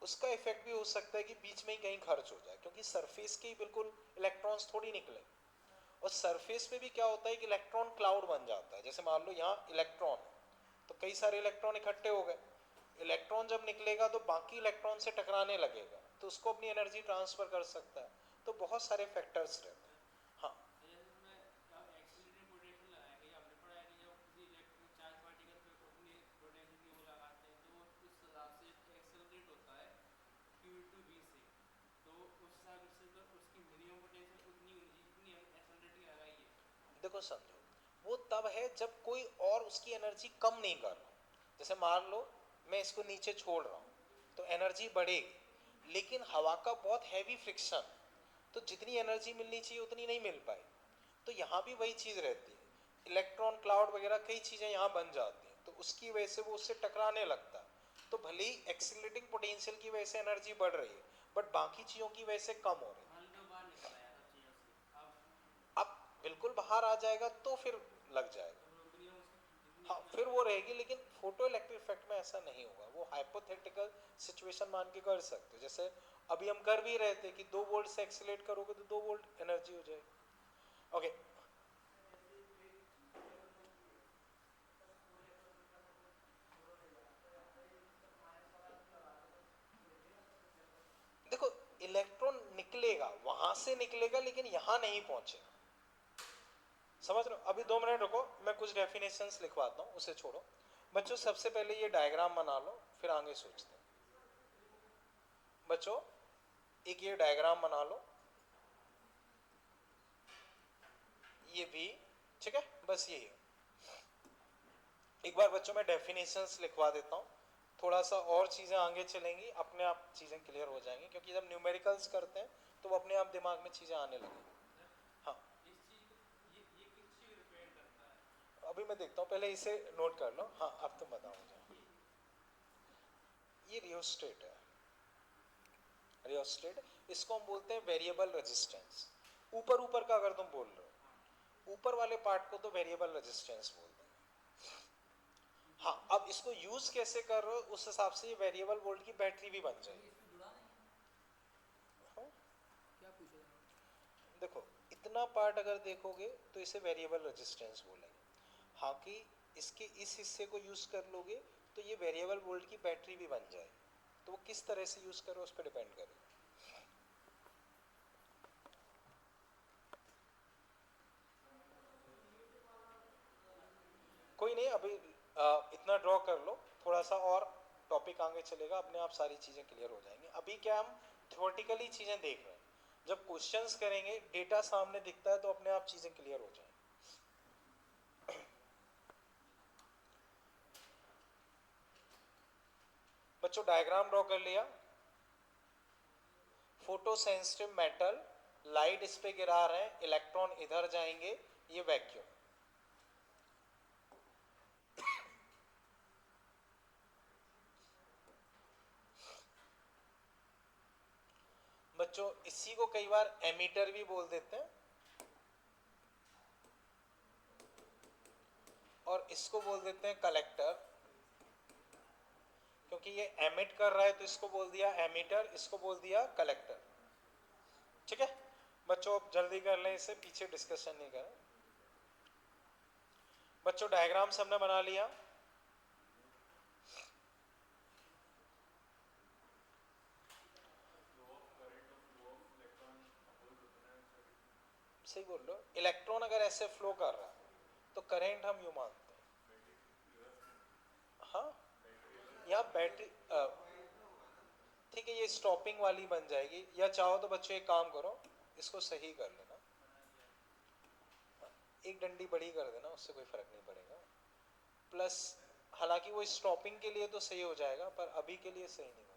उसका इफेक्ट भी हो सकता है कि बीच में ही कहीं खर्च हो जाए, क्योंकि सरफेस के ही बिल्कुल इलेक्ट्रॉन्स थोड़ी निकले, और सरफेस पे भी क्या होता है कि इलेक्ट्रॉन क्लाउड बन जाता है। जैसे मान लो यहाँ इलेक्ट्रॉन, तो कई सारे इलेक्ट्रॉन इकट्ठे हो गए, इलेक्ट्रॉन जब निकलेगा तो बाकी इलेक्ट्रॉन से टकराने लगेगा, तो उसको अपनी एनर्जी ट्रांसफर कर सकता है, तो बहुत सारे फैक्टर्स रहते हैं। हाँ, देखो समझो, वो तब है जब कोई और उसकी एनर्जी कम नहीं कर रहा। जैसे मान लो मैं इसको नीचे छोड़ रहा हूँ तो एनर्जी बढ़ेगी, लेकिन हवा का बहुत हैवी फ्रिक्शन, तो जितनी एनर्जी मिलनी चाहिए उतनी नहीं मिल पाई। तो यहाँ भी वही चीज़ रहती है, इलेक्ट्रॉन क्लाउड वगैरह कई चीज़ें यहाँ बन जाती हैं, तो उसकी वजह से वो उससे टकराने लगता है, तो भले ही एक्सीलरेटिंग पोटेंशियल की वजह से एनर्जी बढ़ रही है, बट बाकी चीज़ों की वजह से कम हो रही है। अब बिल्कुल बाहर आ जाएगा तो फिर लग जाएगा, हाँ फिर वो रहेगी, लेकिन फोटो इलेक्ट्रिक इफेक्ट में ऐसा नहीं होगा, वो हाइपोथेटिकल सिचुएशन मान के कर सकते हो। जैसे अभी हम कर भी रहे थे कि 2 वोल्ट से एक्सीलरेट करोगे तो 2 वोल्ट एनर्जी हो जाएगी। ओके, देखो इलेक्ट्रॉन निकलेगा, वहां से निकलेगा, लेकिन यहां नहीं पहुंचेगा। समझ रहे हो? अभी 2 मिनट रुको, मैं कुछ डेफिनेशंस लिखवाता हूँ, उसे छोड़ो। बच्चों सबसे पहले ये डायग्राम बना लो, फिर आगे सोचते हैं। बच्चों एक ये डायग्राम बना लो, ये भी ठीक है, बस यही है। एक बार बच्चों मैं डेफिनेशंस लिखवा देता हूँ, थोड़ा सा और चीज़ें आगे चलेंगी, अपने आप चीज़ें क्लियर हो जाएंगी, क्योंकि जब न्यूमेरिकल्स करते हैं तो वो अपने आप दिमाग में चीज़ें आने लगेंगी। हाँ, अभी मैं देखता हूँ, पहले इसे नोट कर लो। हाँ, अब तुम बताओ मुझे। ये रियोस्टेट है, रियोस्टेट, इसको हम बोलते हैं वेरिएबल रेजिस्टेंस। ऊपर ऊपर का अगर तुम बोल रहे हो, ऊपर वाले पार्ट को तो वेरिएबल रेजिस्टेंस बोलते हैं। हाँ, अब इसको यूज कैसे कर रहे हो उस हिसाब से ये वेरिएबल वोल्ट की बैटरी भी बन जाएगी। इसमें जुड़ा नहीं है, हाँ? क्या पूछा जा रहा है? देखो इतना पार्ट अगर देखोगे तो इसे वेरिएबल रेजिस्टेंस बोलेंगे। हाँ कि इसके इस हिस्से को यूज कर लोगे तो ये वेरिएबल वोल्ट की बैटरी भी बन जाएगी, तो वो किस तरह से यूज करो उस पर डिपेंड करेगा। कोई नहीं, अभी इतना ड्रॉ कर लो, थोड़ा सा और टॉपिक आगे चलेगा, अपने आप सारी चीज़ें क्लियर हो जाएंगी। अभी क्या हम थ्योरेटिकली चीज़ें देख रहे हैं, जब क्वेश्चंस करेंगे डेटा सामने दिखता है तो अपने आप चीज़ें क्लियर हो जाएंगी। बच्चों डायग्राम ड्रॉ कर लिया, फोटो सेंसिटिव मेटल, लाइट इस पे गिरा रहे हैं, इलेक्ट्रॉन इधर जाएंगे, ये वैक्यूम। बच्चों इसी को कई बार एमीटर भी बोल देते हैं, और इसको बोल देते हैं कलेक्टर, क्योंकि ये एमिट कर रहा है तो इसको बोल दिया एमीटर, इसको बोल दिया कलेक्टर। ठीक है बच्चों, अब जल्दी कर लें, इसे पीछे डिस्कशन नहीं करें। बच्चों डायग्राम सबने बना लिया? सही बोल रहे हो, इलेक्ट्रॉन अगर ऐसे फ्लो कर रहा है तो करंट हम यूं मानते हैं। हाँ, यहाँ बैटरी ठीक है, ये स्टॉपिंग वाली बन जाएगी, या चाहो तो बच्चों एक काम करो, इसको सही कर लेना, एक डंडी बड़ी कर देना, उससे कोई फर्क नहीं पड़ेगा। प्लस हालांकि वो स्टॉपिंग के लिए तो सही हो जाएगा, पर अभी के लिए सही नहीं होगा।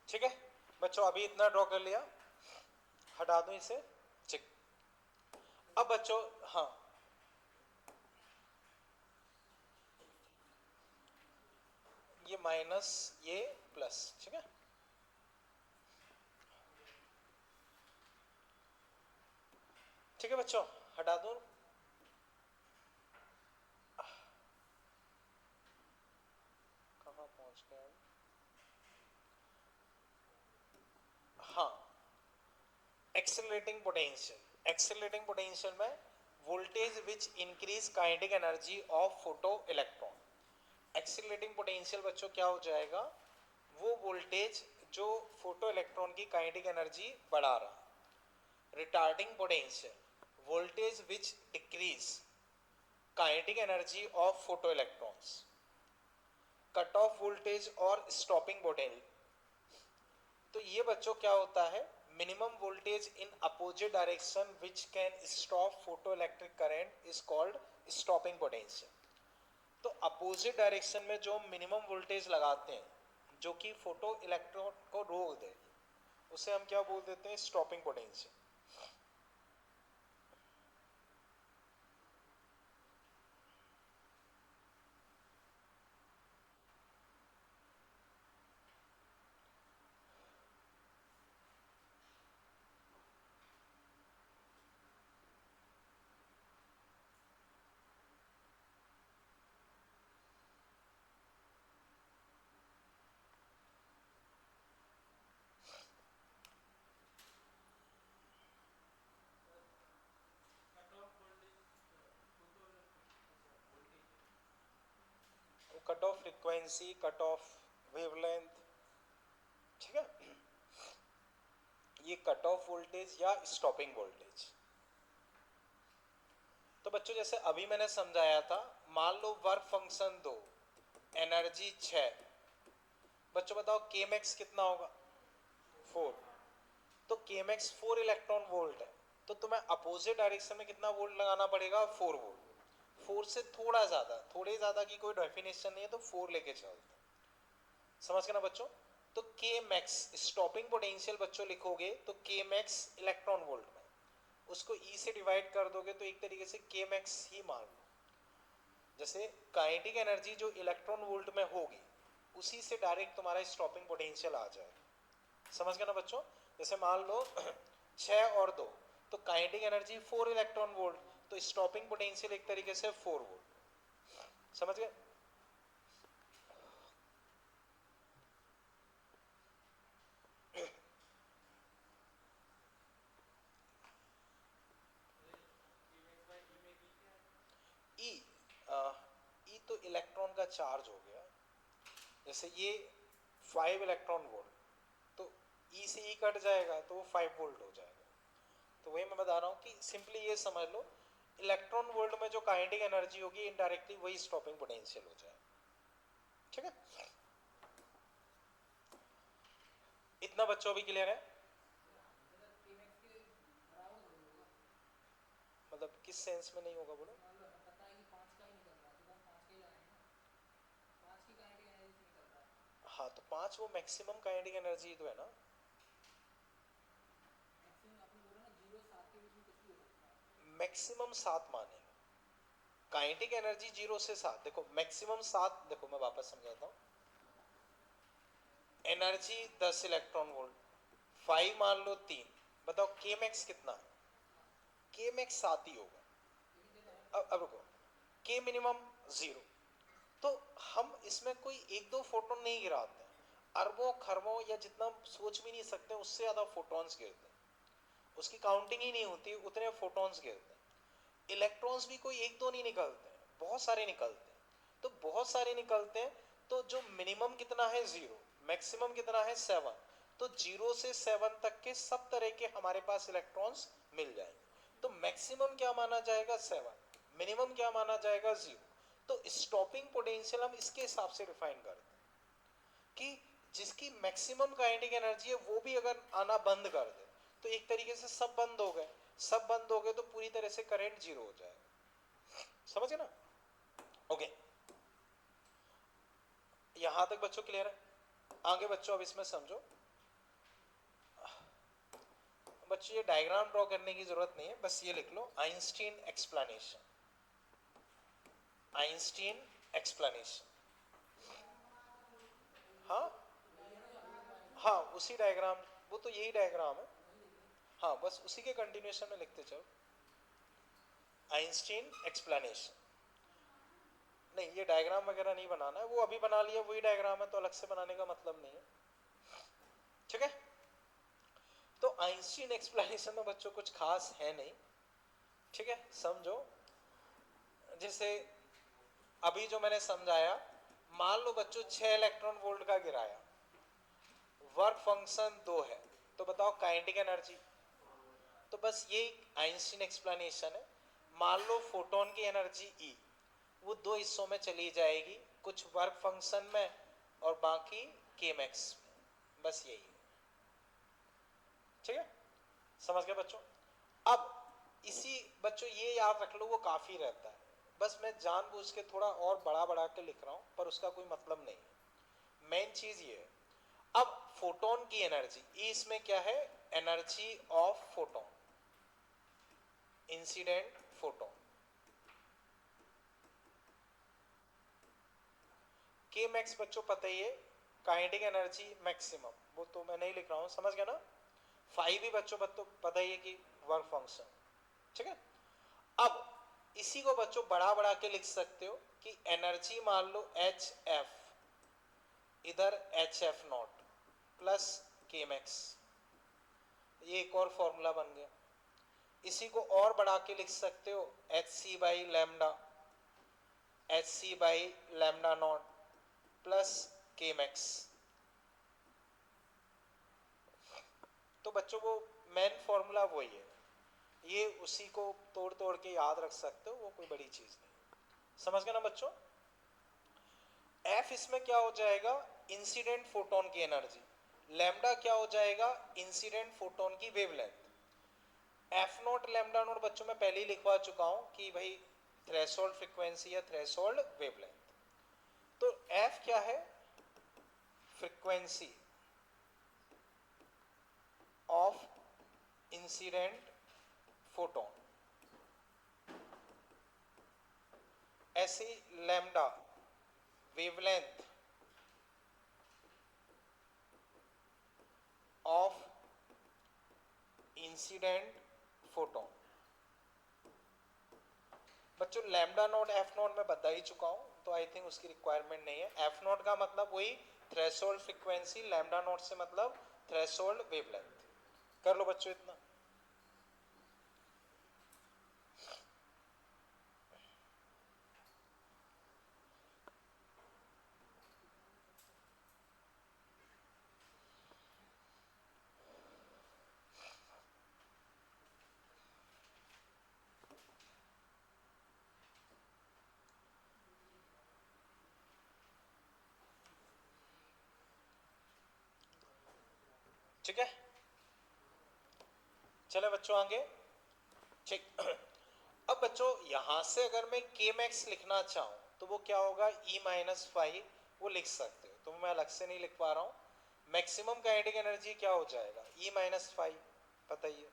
ठीक है बच्चों, अभी इतना ड्रॉ कर लिया, हटा दो इसे। ठीक, अब बच्चों हाँ, ये माइनस ये प्लस, ठीक है। ठीक है बच्चों, हटा दो। कहाँ पहुंच गए हम? हाँ, एक्सेलरेटिंग पोटेंशियल। एक्सेलरेटिंग पोटेंशियल में voltage which increase kinetic energy of photo electron. Accelerating potential बच्चों क्या हो जाएगा? वो वोल्टेज जो फोटो इलेक्ट्रॉन की काइनेटिक एनर्जी बढ़ा रहा। Retarding potential, voltage which decrease kinetic energy of photo electrons. Cut off voltage और स्टॉपिंग पोटेंशियल, तो ये बच्चों क्या होता है? Minimum voltage in opposite direction which can stop photo electric current is called stopping potential. तो अपोजिट डायरेक्शन में जो मिनिमम वोल्टेज लगाते हैं जो कि फोटो इलेक्ट्रॉन को रोक दे, उसे हम क्या बोल देते हैं? Stopping potential. Cut off frequency, cut off wavelength, ठीक है, ये कट ऑफ वोल्टेज या स्टॉपिंग वोल्टेज। तो बच्चों जैसे अभी मैंने समझाया था, मान लो वर्क फंक्शन 2, एनर्जी 6, बच्चों बताओ के मैक्स कितना होगा? 4। तो के मैक्स 4 इलेक्ट्रॉन वोल्ट है, तो तुम्हें अपोजिट डायरेक्शन में कितना वोल्ट लगाना पड़ेगा? 4 वोल्ट। 4 से थोड़ा ज़्यादा, थोड़े ज़्यादा की कोई डेफिनेशन नहीं है, तो 4 लेके चलते। समझ गए ना बच्चों? तो के मैक्स स्टॉपिंग पोटेंशियल बच्चों लिखोगे तो के मैक्स इलेक्ट्रॉन वोल्ट में, उसको ई से डिवाइड कर दोगे तो एक तरीके से के मैक्स ही मान लो। जैसे काइनेटिक एनर्जी जो इलेक्ट्रॉन वोल्ट में होगी उसी से डायरेक्ट तुम्हारा स्टॉपिंग पोटेंशियल आ जाएगा। समझ गए ना बच्चों? जैसे मान लो 6 और 2, तो काइनेटिक एनर्जी 4 इलेक्ट्रॉन वोल्ट, तो स्टॉपिंग पोटेंशियल एक तरीके से 4 वोल्ट। समझ गए? ई ई तो इलेक्ट्रॉन का चार्ज हो गया। जैसे ये 5 इलेक्ट्रॉन वोल्ट, तो ई से ई कट जाएगा तो वो 5 वोल्ट हो जाएगा। तो वही मैं बता रहा हूँ कि सिंपली ये समझ लो, इलेक्ट्रॉन वोल्ट में जो काइनेटिक एनर्जी होगी इनडायरेक्टली वही स्टॉपिंग पोटेंशियल हो जाएगा। ठीक है, इतना बच्चों अभी क्लियर है? मतलब K-Max के बराबर थोड़ी होगा। मतलब किस सेंस में नहीं होगा बोलो? मान लो हमें पता है कि 5 का ही निकल रहा है, तो हम 5 का ही लगाएंगे ना। 5 की काइनेटिक एनर्जी से निकल रहा है। हाँ, तो 5 वो मैक्सिमम काइनेटिक एनर्जी तो है ना। मैक्सिमम अपन बोल रहे हैं ना, 0 7 के बीच में कुछ भी हो सकता है। मैक्सिमम 7 मानेंगे। काइनेटिक एनर्जी 0 से 7, देखो मैक्सिमम 7, देखो मैं वापस समझाता हूँ। एनर्जी 10 इलेक्ट्रॉन वोल्ट, 5 मान लो 3, बताओ के मैक्स कितना है? के मैक्स 7 ही होगा। लेकिन देखो अब रुको, के मिनिमम 0, तो हम इसमें कोई एक दो फोटोन नहीं गिराते हैं, अरबों खरबों या जितना सोच भी नहीं सकते उससे ज़्यादा फोटॉन्स गिरते हैं, उसकी काउंटिंग ही नहीं होती, उतने फोटॉन्स गिरते हैं। इलेक्ट्रॉन्स भी कोई एक दो नहीं निकलते हैं, बहुत सारे निकलते हैं। तो बहुत सारे निकलते हैं, तो जो मिनिमम कितना है 0, मैक्सिमम कितना है 7, तो 0 से 7 तक के सब तरह के हमारे पास इलेक्ट्रॉन्स मिल जाएंगे। तो मैक्सिमम क्या माना जाएगा? 7। मिनिमम क्या माना जाएगा? 0। तो स्टॉपिंग पोटेंशियल हम इसके हिसाब से डिफाइन करते हैं कि जिसकी मैक्सिमम काइनेटिक एनर्जी है वो भी अगर आना बंद कर दे तो एक तरीके से सब बंद हो गए। सब बंद हो गए तो पूरी तरह से करंट 0 हो जाएगा। समझे ना? ओके, यहां तक बच्चों क्लियर है? आगे बच्चों अब इसमें समझो, बच्चों ये डायग्राम ड्रॉ करने की जरूरत नहीं है, बस ये लिख लो आइंस्टीन एक्सप्लेनेशन, आइंस्टीन एक्सप्लेनेशन। हाँ हाँ उसी डायग्राम, वो तो यही डायग्राम है, हाँ बस उसी के कंटिन्यूएशन में लिखते चलो आइंस्टीन एक्सप्लेनेशन। नहीं ये डायग्राम वगैरह नहीं बनाना है, वो अभी बना लिया वही डायग्राम है, तो अलग से बनाने का मतलब नहीं है, ठीक है। तो आइंस्टीन एक्सप्लेनेशन में बच्चों कुछ खास है नहीं, ठीक है, समझो। जैसे अभी जो मैंने समझाया, मान लो बच्चों 6 इलेक्ट्रॉन वोल्ट का गिराया, वर्क फंक्शन 2 है, तो बताओ काइनेटिक एनर्जी, तो बस ये आइंस्टीन एक्सप्लेनेशन है। मान लो फोटोन की एनर्जी ई, वो 2 हिस्सों में चली जाएगी, कुछ वर्क फंक्शन में और बाकी केमैक्स में, बस यही है, ठीक है, समझ गए बच्चों। अब इसी बच्चों ये याद रख लो, वो काफी रहता है, बस मैं जानबूझ के थोड़ा और बड़ा बड़ा के लिख रहा हूं, पर उसका कोई मतलब नहीं है, मेन चीज ये है। अब फोटोन की एनर्जी ई, इसमें क्या है, energy of photon, incident photon. के मैक्स बच्चों पता ही है, काइनेटिक एनर्जी मैक्सिमम, वो तो मैं नहीं लिख रहा हूं, समझ गया ना। 5 भी बच्चों पता ही है कि वर्क फंक्शन, ठीक है। अब इसी को बच्चों बड़ा बड़ा के लिख सकते हो कि एनर्जी मान लो एच एफ, इधर H F not plus K max, ये एक और फॉर्मूला बन गया। इसी को और बढ़ा के लिख सकते हो H C by lambda, H C by lambda naught plus K max. तो बच्चों वो मेन फॉर्मूला वही है, ये उसी को तोड़ तोड़ के याद रख सकते हो, वो कोई बड़ी चीज नहीं, समझ गए ना बच्चों। एफ इसमें क्या हो जाएगा, इंसिडेंट फोटोन की एनर्जी, लैम्डा क्या हो जाएगा, इंसिडेंट फोटोन की wavelength. F not lambda naught बच्चों में पहले ही लिखवा चुका हूं कि भाई थ्रेशोल्ड फ्रीक्वेंसी या थ्रेशोल्ड वेवलेंथ। तो एफ क्या है, फ्रीक्वेंसी ऑफ इंसिडेंट फोटोन, ऐसे lambda wavelength of incident photon. बच्चों लैम्डा नॉट एफ नॉट में बता ही चुका हूं, तो आई थिंक उसकी रिक्वायरमेंट नहीं है। एफ नॉट का मतलब वही थ्रेशोल्ड फ्रीक्वेंसी, लैम्डा नॉट से मतलब थ्रेशोल्ड वेवलेंथ। कर लो बच्चों इतना। ठीक है, चले बच्चों आगे, ठीक। अब बच्चों यहां से अगर मैं के मैक्स लिखना चाहूं तो वो क्या होगा, ई माइनस 5, वो लिख सकते हो, तो मैं अलग से नहीं लिख पा रहा हूं। मैक्सिमम काइनेटिक एनर्जी क्या हो जाएगा, ई माइनस 5, पता ही है,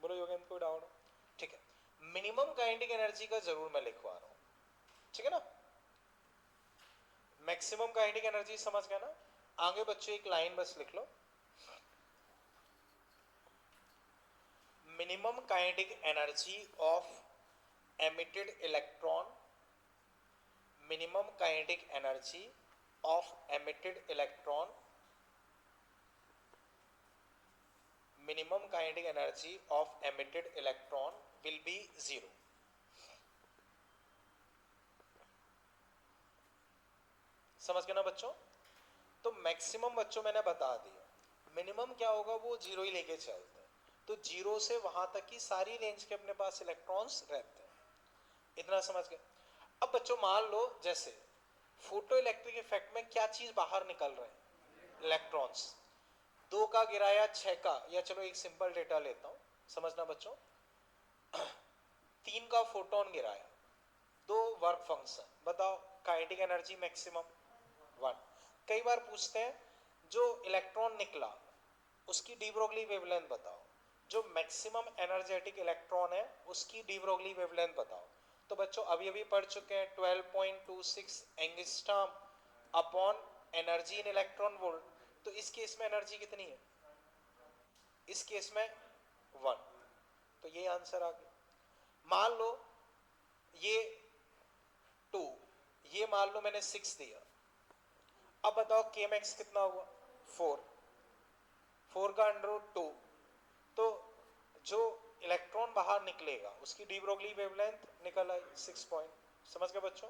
बोलो योगेंद्र कोई डाउट हो, ठीक है। मिनिमम काइनेटिक एनर्जी का जरूर मैं लिखवा रहा हूं, ठीक है ना। मैक्सिमम काइनेटिक एनर्जी समझ गया ना। आगे बच्चों एक लाइन बस लिख लो, minimum kinetic energy of emitted electron, minimum kinetic energy of emitted electron, minimum kinetic energy of emitted electron will be 0। समझ गए ना बच्चों। तो मैक्सिमम बच्चों मैंने बता दिया, मिनिमम क्या होगा, वो 0 ही लेके चलते हैं, तो 0 से वहां तक की सारी रेंज के अपने पास इलेक्ट्रॉन्स रहते हैं, इतना समझ गए। अब बच्चों मान लो जैसे फोटो इलेक्ट्रिक इफेक्ट में क्या चीज बाहर निकल रहे हैं, इलेक्ट्रॉन्स। 2 का गिराया 6 का, या चलो एक सिंपल डेटा लेता हूं, समझना बच्चों। 3 का फोटोन गिराया, 2 वर्क फंक्शन, बताओ काइनेटिक एनर्जी मैक्सिमम 1। कई बार पूछते हैं जो इलेक्ट्रॉन निकला उसकी डी ब्रोगली वेवलेंथ बताओ, जो मैक्सिमम एनर्जेटिक इलेक्ट्रॉन है उसकी डी ब्रोगली वेवलेंथ बताओ। तो बच्चों अभी अभी पढ़ चुके हैं 12.26 angstrom upon energy in electron volt. तो इस केस में एनर्जी कितनी है? इस केस में 1। तो ये आंसर आ गया। मान लो ये 2, ये मान लो मैंने 6 दिया। अब बताओ के मैक्स कितना हुआ? 4, 4 का √2। तो जो इलेक्ट्रॉन बाहर निकलेगा उसकी डी ब्रोगली वेवलेंथ निकल आई 6 पॉइंट। समझ गए बच्चों?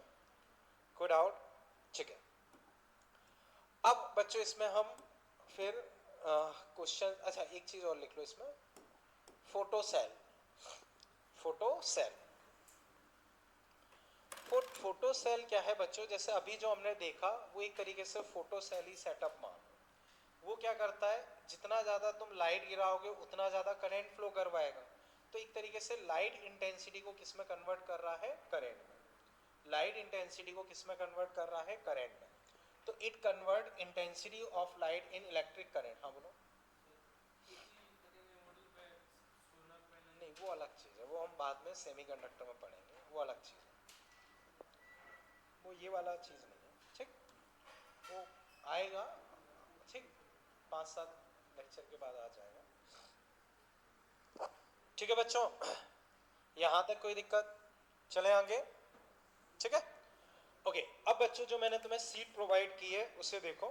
कोई डाउट? ठीक है। अब बच्चों इसमें हम फिर क्वेश्चन, अच्छा एक चीज और लिख लो इसमें, फोटोसेल। फोटोसेल, फोटोसेल क्या है बच्चों? जैसे अभी जो हमने देखा वो एक तरीके से फोटोसेल ही सेटअप मान। वो क्या करता है, जितना ज्यादा तुम लाइट गिराओगे उतना ज्यादा करंट फ्लो करवाएगा। तो एक तरीके से लाइट इंटेंसिटी को किस में कन्वर्ट कर रहा है? करंट में। लाइट इंटेंसिटी को किस में कन्वर्ट कर रहा है? करंट में। तो it convert intensity of light in electric current. हाँ बोलो। नहीं वो अलग चीज है, वो हम बाद में सेमीकंडक्टर में पढ़ेंगे, वो अलग चीज है, वो ये वाला चीज नहीं है। ठीक, वो आएगा, ठीक, 5-7 लेक्चर के बाद आ जाएगा। ठीक है बच्चों, यहां तक कोई दिक्कत? चले आगे। ठीक है, ओके। अब बच्चों जो मैंने तुम्हें सीट प्रोवाइड की है उसे देखो।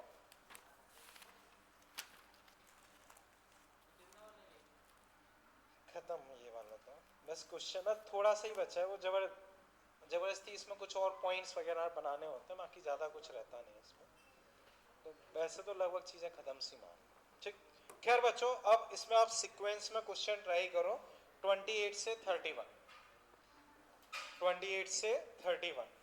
खत्म ये वाला तो बस क्वेश्चन अब थोड़ा सा ही बचा है, वो जबरदस्ती इसमें कुछ और पॉइंट्स वगैरह बनाने होते हैं, बाकी ज़्यादा कुछ रहता नहीं इसमें। तो वैसे तो लगभग चीज़ें ख़त्म सी मान। ठीक, खैर बच्चों अब इसमें आप सीक्वेंस में क्वेश्चन ट्राई करो 28 से 31। 28 से 31।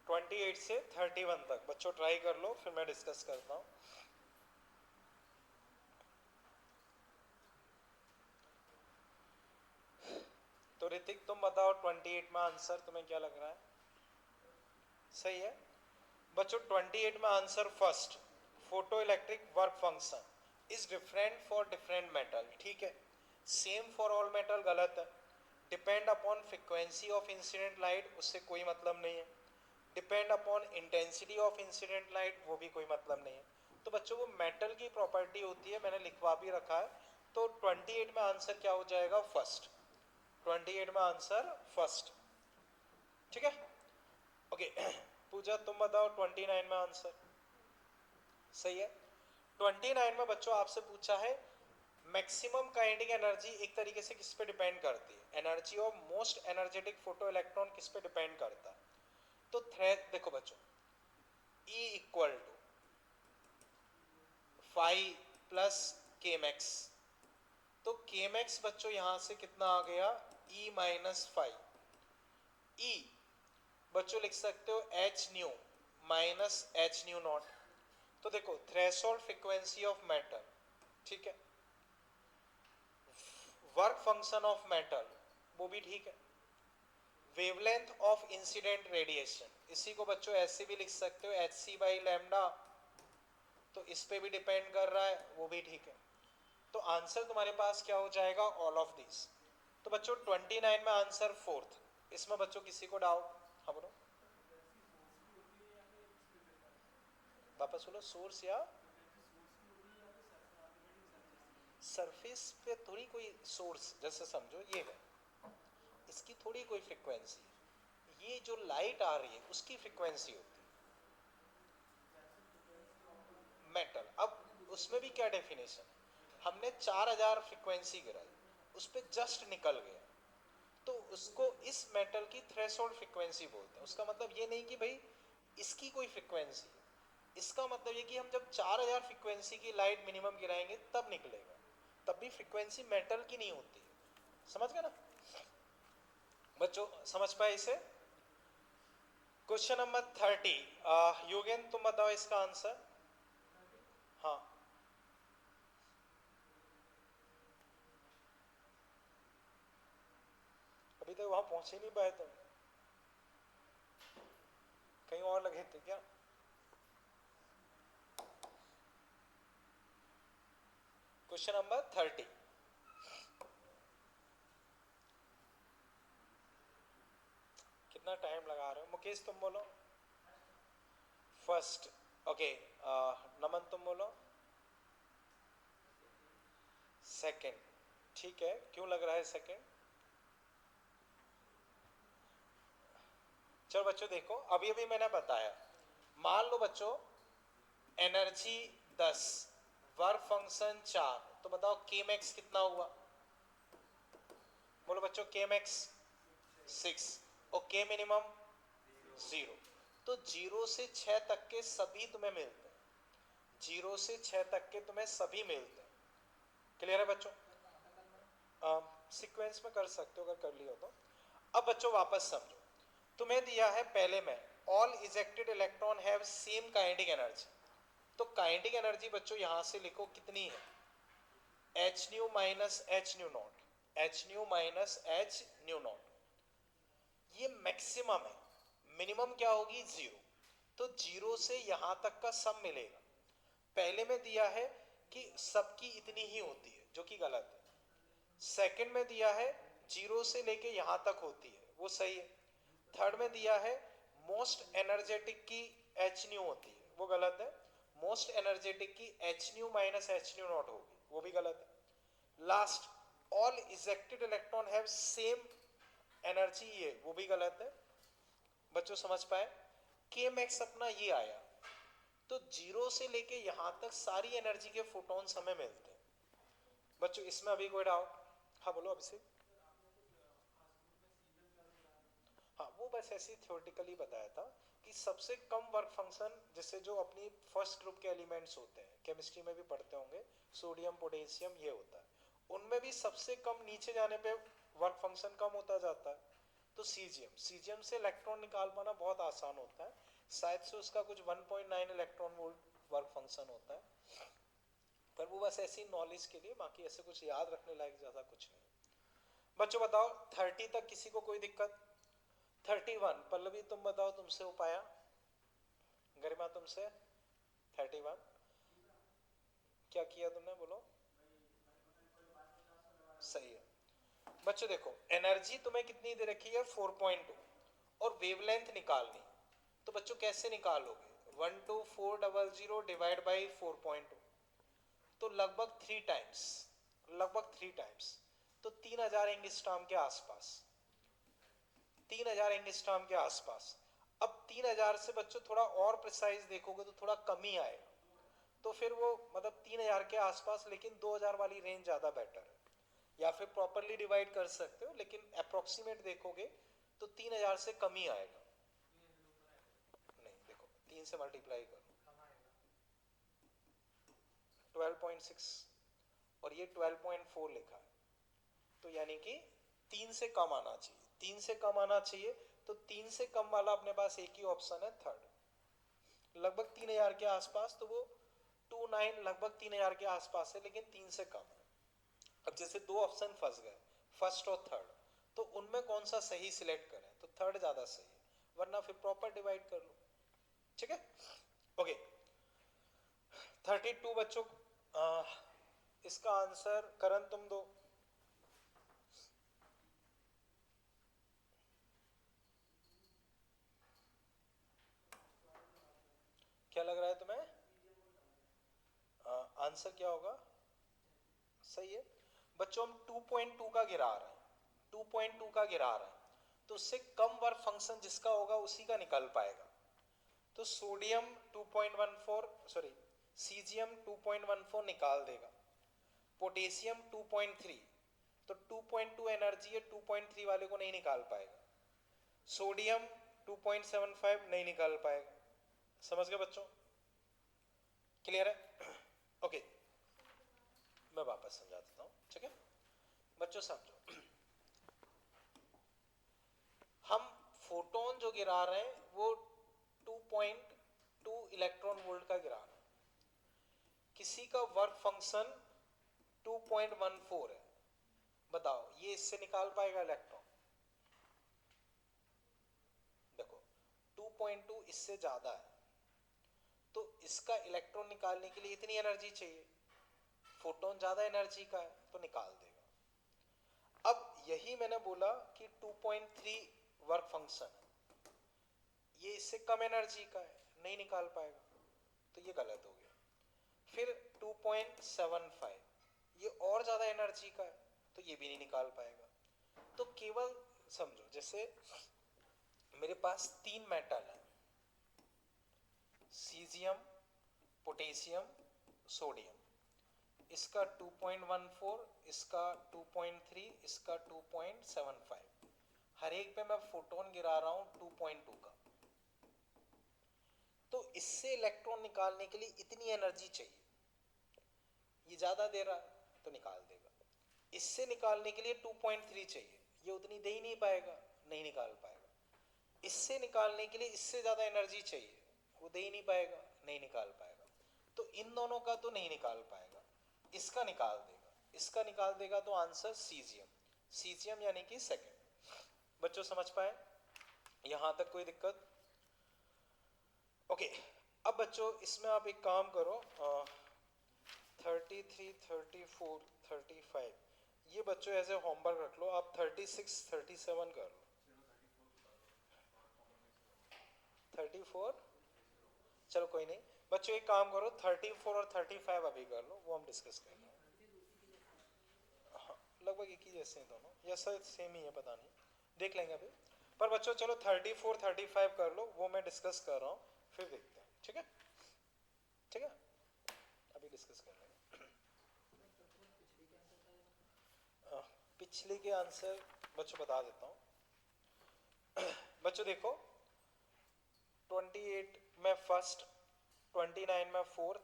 28 से 31 तक बच्चों ट्राई कर लो, फिर मैं डिस्कस करता हूँ। तो ऋतिक तुम बताओ 28 में आंसर तुम्हें क्या लग रहा है? सही है बच्चों। 28 में answer first, photo electric work function is different for different metal. ठीक है, सेम फॉर ऑल मेटल गलत है। Depend upon frequency of incident light, उससे कोई मतलब नहीं है। Depend upon intensity of incident light, वो भी कोई मतलब नहीं है। तो बच्चों वो मेटल की प्रॉपर्टी होती है, मैंने लिखवा भी रखा है। तो 28 में आंसर क्या हो जाएगा? फर्स्ट। 28 में आंसर फर्स्ट। ठीक है, ओके। पूजा तुम बताओ 29 में आंसर। सही है। 29 में बच्चों आपसे पूछा है मैक्सिमम काइनेटिक एनर्जी एक तरीके से किस पे डिपेंड करती है? Energy of most energetic photo electron किस पे डिपेंड करता है? तो थ्रेड देखो बच्चों, E equal to five plus K max. तो के मैक्स बच्चों यहां से कितना आ गया? E minus 5। E बच्चों लिख सकते हो H new minus H new not. तो देखो थ्रेशोल्ड फ्रीक्वेंसी ऑफ मेटल, ठीक है, वर्क फंक्शन ऑफ मेटल, वो भी ठीक है, वेवलेंथ ऑफ इंसिडेंट रेडिएशन, इसी को बच्चों ऐसे भी लिख सकते हो एच सी बाई लैम्डा, तो इस पे भी डिपेंड कर रहा है, वो भी ठीक है। तो आंसर तुम्हारे पास क्या हो जाएगा? All of this. तो बच्चों 29 में आंसर फोर्थ। इसमें बच्चों किसी को डाउट? हाँ बोलो, वापस बोलो। सोर्स या सरफेस पे थोड़ी कोई सोर्स, जैसे समझो ये है, इसकी थोड़ी कोई फ्रीक्वेंसी, ये जो लाइट आ रही है उसकी फ्रीक्वेंसी होती है मेटल। अब उसमें भी क्या डेफिनेशन है, हमने 4000 फ्रीक्वेंसी गिराई, उस पर जस्ट निकल गया, तो उसको इस मेटल की थ्रेशोल्ड फ्रीक्वेंसी बोलते हैं। उसका मतलब ये नहीं कि भाई इसकी कोई फ्रीक्वेंसी, इसका मतलब ये कि हम जब 4000 फ्रीक्वेंसी की लाइट मिनिमम गिराएंगे तब निकलेगा, तब भी फ्रीक्वेंसी मेटल की नहीं होती है। समझ गए ना बच्चों, समझ पाए इसे? क्वेश्चन नंबर 30, योगेन तुम बताओ इसका आंसर। हाँ, अभी तक वहां पहुंच ही नहीं पाए तुम, कहीं और लगे थे क्या? क्वेश्चन नंबर 30, कितना टाइम लगा रहे हो? मुकेश तुम बोलो फर्स्ट। ओके, नमन तुम बोलो सेकंड। ठीक है, क्यों लग रहा है सेकंड? चलो बच्चों देखो, अभी अभी मैंने बताया, मान लो बच्चों एनर्जी 10, वर्क फंक्शन 4, तो बताओ के मैक्स कितना हुआ? बोलो बच्चों, के मैक्स 6 और के मिनिमम 0। तो 0 से 6 तक के सभी तुम्हें मिलते हैं, 0 से 6 तक के तुम्हें सभी मिलते हैं। क्लियर है बच्चों? सीक्वेंस में कर सकते हो अगर कर लिया तो। अब बच्चों वापस समझो, तुम्हें दिया है पहले में all ejected electron have same kinetic energy, तो काइनेटिक एनर्जी बच्चों यहां से लिखो कितनी है, H new minus H new not, H new minus H new not, ये मैक्सिमम है। मिनिमम क्या होगी? 0। तो 0 से यहां तक का सम मिलेगा। पहले में दिया है कि सबकी इतनी ही होती है, जो कि गलत है। सेकंड में दिया है 0 से लेके यहां तक होती है, वो सही है। थर्ड में दिया है मोस्ट एनर्जेटिक की एच न्यू होती है, वो गलत है। मोस्ट एनर्जेटिक की H new minus H new not होगी, वो भी गलत है। Last, all ejected electron have same energy, ये वो भी गलत है। बच्चों समझ पाए? के मैक्स अपना ये आया, तो 0 से लेके यहां तक सारी एनर्जी के फोटॉन्स हमें मिलते हैं। बच्चों इसमें अभी कोई डाउट? हाँ बोलो अभिषेक। हाँ, वो बस ऐसे थ्योरेटिकली बताया था कि सबसे कम वर्क फंक्शन, जैसे जो अपनी फर्स्ट ग्रुप के एलिमेंट्स होते हैं, केमिस्ट्री में भी पढ़ते होंगे, सोडियम पोटेशियम, ये होता है, उनमें भी सबसे कम नीचे जाने पे वर्क फंक्शन कम होता जाता है। तो सीजियम, सीजियम से इलेक्ट्रॉन निकाल पाना बहुत आसान होता है, शायद से उसका कुछ 1.9 इलेक्ट्रॉन वोल्ट वर्क फंक्शन होता है, पर वो बस ऐसी नॉलेज के लिए, बाकी ऐसे कुछ याद रखने लायक ज्यादा कुछ नहीं। बच्चों बताओ 30 तक किसी को कोई दिक्कत? 31 पल्लवी तुम बताओ, तुमसे हो पाया? गरिमा तुमसे 31 क्या किया तुमने, बोलो? सही है। बच्चों देखो, एनर्जी तुम्हें कितनी दे रखी है? 4.2, और वेवलेंथ निकालनी, तो बच्चों कैसे निकालोगे? 12400 डिवाइड बाई 4.2, तो लगभग 3 टाइम्स, लगभग 3 टाइम्स, तो 3000 एंगस्ट्रॉम के आसपास, 3000 एंगस्ट्रॉम के आसपास। अब 3000 से बच्चों थोड़ा और प्रिसाइज देखोगे तो थोड़ा कम ही आएगा, तो फिर वो मतलब 3000 के आसपास, लेकिन 2000 वाली रेंज ज्यादा बेटर है। या फिर प्रॉपरली डिवाइड कर सकते हो, लेकिन अप्रोक्सीमेट देखोगे तो 3000 से कम ही आएगा। नहीं देखो, 3 से मल्टीप्लाई करो, 12.6 और ये 12.4 लिखा है, तो यानी कि 3 से कम आना चाहिए, 3 से कम आना चाहिए। तो 3 से कम वाला अपने पास एक ही ऑप्शन है, थर्ड, लगभग 3000 के आसपास, तो वो 29 लगभग 3000 के आसपास है, लेकिन 3 से कम है। अब जैसे दो ऑप्शन फंस गए, फर्स्ट और थर्ड, तो उनमें कौन सा सही सिलेक्ट करें? तो थर्ड ज्यादा सही है, वरना फिर प्रॉपर डिवाइड कर लो। ठीक है, ओके। 32 बच्चों, इसका आंसर करण तुम दो। क्या लग रहा है तुम्हें? आंसर क्या होगा? सही है बच्चों, हम 2.2 का गिरा रहे हैं, 2.2 का गिरा रहे हैं, तो उससे कम वर्क फंक्शन जिसका होगा उसी का निकाल पाएगा। तो सोडियम 2.14 सॉरी सीजियम 2.14 निकाल देगा, पोटेशियम 2.3, तो 2.2 एनर्जी है, 2.3 वाले को नहीं निकाल पाएगा। सोडियम 2.75 नहीं निकाल पाएगा। समझ गए बच्चों? क्लियर है? ओके मैं वापस समझा देता हूँ, ठीक है बच्चों? समझो, हम फोटोन जो गिरा रहे हैं वो 2.2 इलेक्ट्रॉन वोल्ट का गिरा रहे हैं, किसी का वर्क फंक्शन 2.14 है, बताओ ये इससे निकाल पाएगा इलेक्ट्रॉन? देखो 2.2 इससे ज्यादा है, तो इसका इलेक्ट्रॉन निकालने के लिए इतनी एनर्जी चाहिए, फोटोन ज्यादा एनर्जी का है तो निकाल देगा। अब यही मैंने बोला कि 2.3 वर्क फंक्शन है, ये इससे कम एनर्जी का है, नहीं निकाल पाएगा, तो ये गलत हो गया। फिर 2.75 ये और ज्यादा एनर्जी का है, तो ये भी नहीं निकाल पाएगा। तो केवल समझो, जैसे मेरे पास 3 मेटल है, सीजियम, पोटेशियम, सोडियम, इसका 2.14, इसका 2.3, इसका 2.75, हर एक पे मैं फोटोन गिरा रहा हूं 2.2 का, तो इससे इलेक्ट्रॉन निकालने के लिए इतनी एनर्जी चाहिए, ये ज्यादा दे रहा है तो निकाल देगा। इससे निकालने के लिए 2.3 चाहिए, ये उतनी दे ही नहीं पाएगा, नहीं निकाल पाएगा। इससे निकालने के लिए इससे ज्यादा एनर्जी चाहिए, वो दे ही नहीं पाएगा, नहीं निकाल पाएगा। तो इन दोनों का तो नहीं निकाल पाएगा, इसका निकाल देगा, इसका निकाल देगा, तो आंसर सीजियम, सीजियम यानी कि सेकंड। बच्चों समझ पाए यहां तक? कोई दिक्कत? ओके अब बच्चों इसमें आप एक काम करो, 33, 34, 35 ये बच्चों ऐसे होमवर्क रख लो। आप 36, 37 कर लो। 34 चलो कोई नहीं बच्चों, एक काम करो 34 और 35 अभी कर लो, वो हम डिस्कस कर लेंगे। हाँ लगभग एक ही जैसे हैं दोनों, या शायद सेम ही है, पता नहीं, देख लेंगे अभी। पर बच्चों चलो 34, 35 कर लो, वो मैं डिस्कस कर रहा हूँ, फिर देखते हैं, ठीक है? ठीक है अभी डिस्कस कर लेंगे। पिछले के आंसर बच्चों बता देता हूँ। बच्चों देखो 28 में फर्स्ट, 29 में फोर्थ,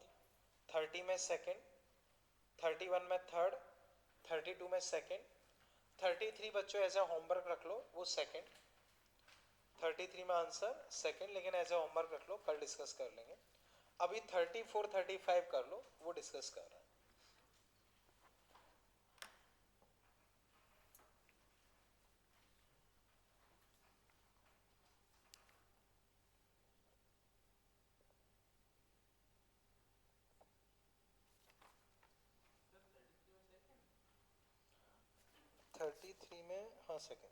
30 में सेकंड, 31 में थर्ड, 32 में सेकंड, 33 बच्चों ऐसा होमवर्क रख लो, वो सेकंड, 33 में आंसर सेकंड, लेकिन ऐसे होमवर्क रख लो, कल डिस्कस कर लेंगे। अभी 34, 35 कर लो, वो डिस्कस कर रहे हैं। थर्टी थ्री में हाँ सेकंड।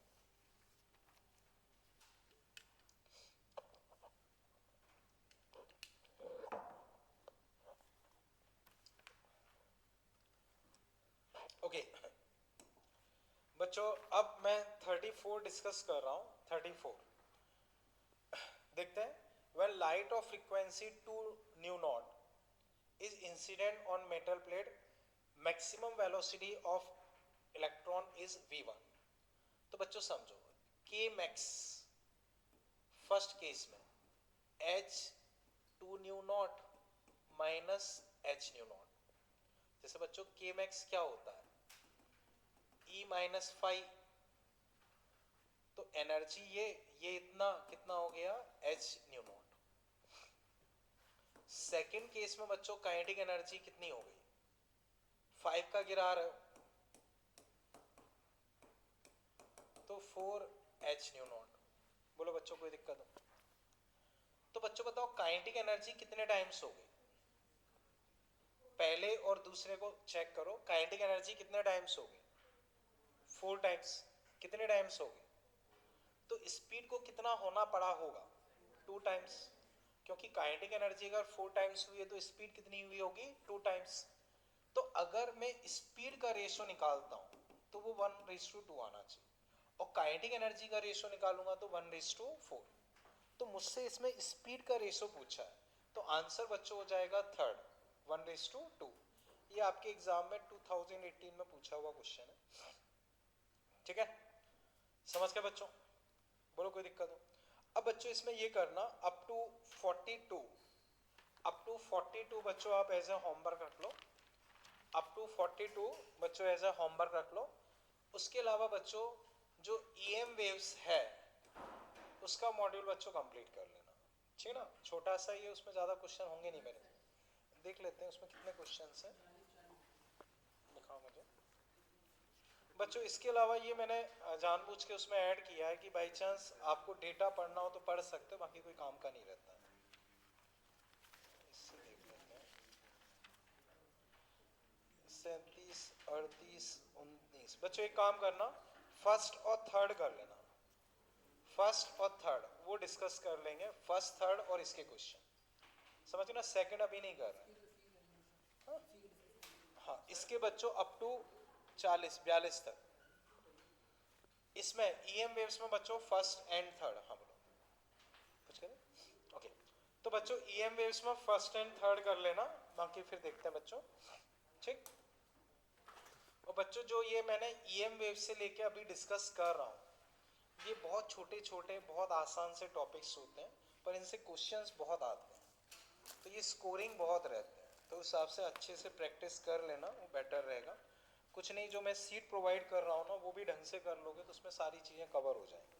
ओके बच्चों अब मैं 34 डिस्कस कर रहा हूँ। 34 देखते हैं। when light of frequency 2 nu naught is incident on metal plate, maximum velocity of electron is v1। तो बच्चों समझो k max फर्स्ट केस में h 2 new not minus h new not, जैसे बच्चों k max क्या होता है e माइनस 5, तो एनर्जी ये इतना कितना हो गया h new not. Second case में बच्चों काइनेटिक एनर्जी कितनी हो गई, 5 का गिरा रहे हो तो 4 h न्यू नॉट। बोलो बच्चों कोई दिक्कत हो? तो बच्चों बताओ काइनेटिक एनर्जी कितने टाइम्स हो गई, पहले और दूसरे को चेक करो, काइनेटिक एनर्जी कितने टाइम्स हो गई, 4 टाइम्स। कितने टाइम्स हो गई, तो स्पीड को कितना होना पड़ा होगा, 2 टाइम्स, क्योंकि काइनेटिक एनर्जी अगर 4 टाइम्स हुई है तो स्पीड कितनी हुई होगी, 2 टाइम्स। तो अगर मैं स्पीड का रेशो निकालता हूं तो वो 1:2 आना चाहिए, और काइनेटिक एनर्जी का रेशो निकालूंगा तो 1:4। तो मुझसे इसमें स्पीड का रेशो पूछा है, तो आंसर बच्चों हो जाएगा थर्ड, 1:2। ये आपके एग्जाम में 2018 में पूछा हुआ क्वेश्चन है, ठीक है, समझ गए बच्चों? बोलो कोई दिक्कत हो? अब बच्चों इसमें ये करना अप टू 42 बच्चों आप एज ए होमवर्क रख लो, अप टू 42 बच्चों एज ए होमवर्क रख लो। उसके अलावा बच्चों जो ईएम वेव्स है उसका मॉड्यूल बच्चों कंप्लीट कर लेना, ठीक है ना, छोटा सा ही है, उसमें ज़्यादा क्वेश्चन होंगे नहीं मेरे, देख लेते हैं उसमें कितने क्वेश्चंस हैं, दिखाओ मुझे बच्चों। इसके अलावा ये मैंने जानबूझ के उसमें ऐड किया है कि बाई चांस आपको डेटा पढ़ना हो तो पढ़ सकते हो, बाकी कोई काम का नहीं रहता है। इससे देख लेते हैं 37, 38, 19 बच्चों एक काम करना, फर्स्ट और थर्ड कर लेना, फर्स्ट और थर्ड वो डिस्कस कर लेंगे, फर्स्ट थर्ड और इसके क्वेश्चन समझ ना, सेकंड अभी नहीं कर रहे हैं। हाँ इसके बच्चों अप टू 42 तक, इसमें ईएम वेव्स में बच्चों फर्स्ट एंड थर्ड हम लोग कुछ करें, ओके। तो बच्चों ईएम वेव्स में फर्स्ट एंड थर्ड कर लेना, बाकी फिर देखते हैं बच्चों, ठीक। और बच्चों जो ये मैंने ईएम वेव से लेके अभी डिस्कस कर रहा हूँ, ये बहुत छोटे छोटे बहुत आसान से टॉपिक्स होते हैं, पर इनसे क्वेश्चंस बहुत आते हैं, तो ये स्कोरिंग बहुत रहते हैं, तो उस हिसाब से अच्छे से प्रैक्टिस कर लेना, वो बेटर रहेगा। कुछ नहीं, जो मैं सीट प्रोवाइड कर रहा हूँ ना वो भी ढंग से कर लोगे तो उसमें सारी चीज़ें कवर हो जाएंगी।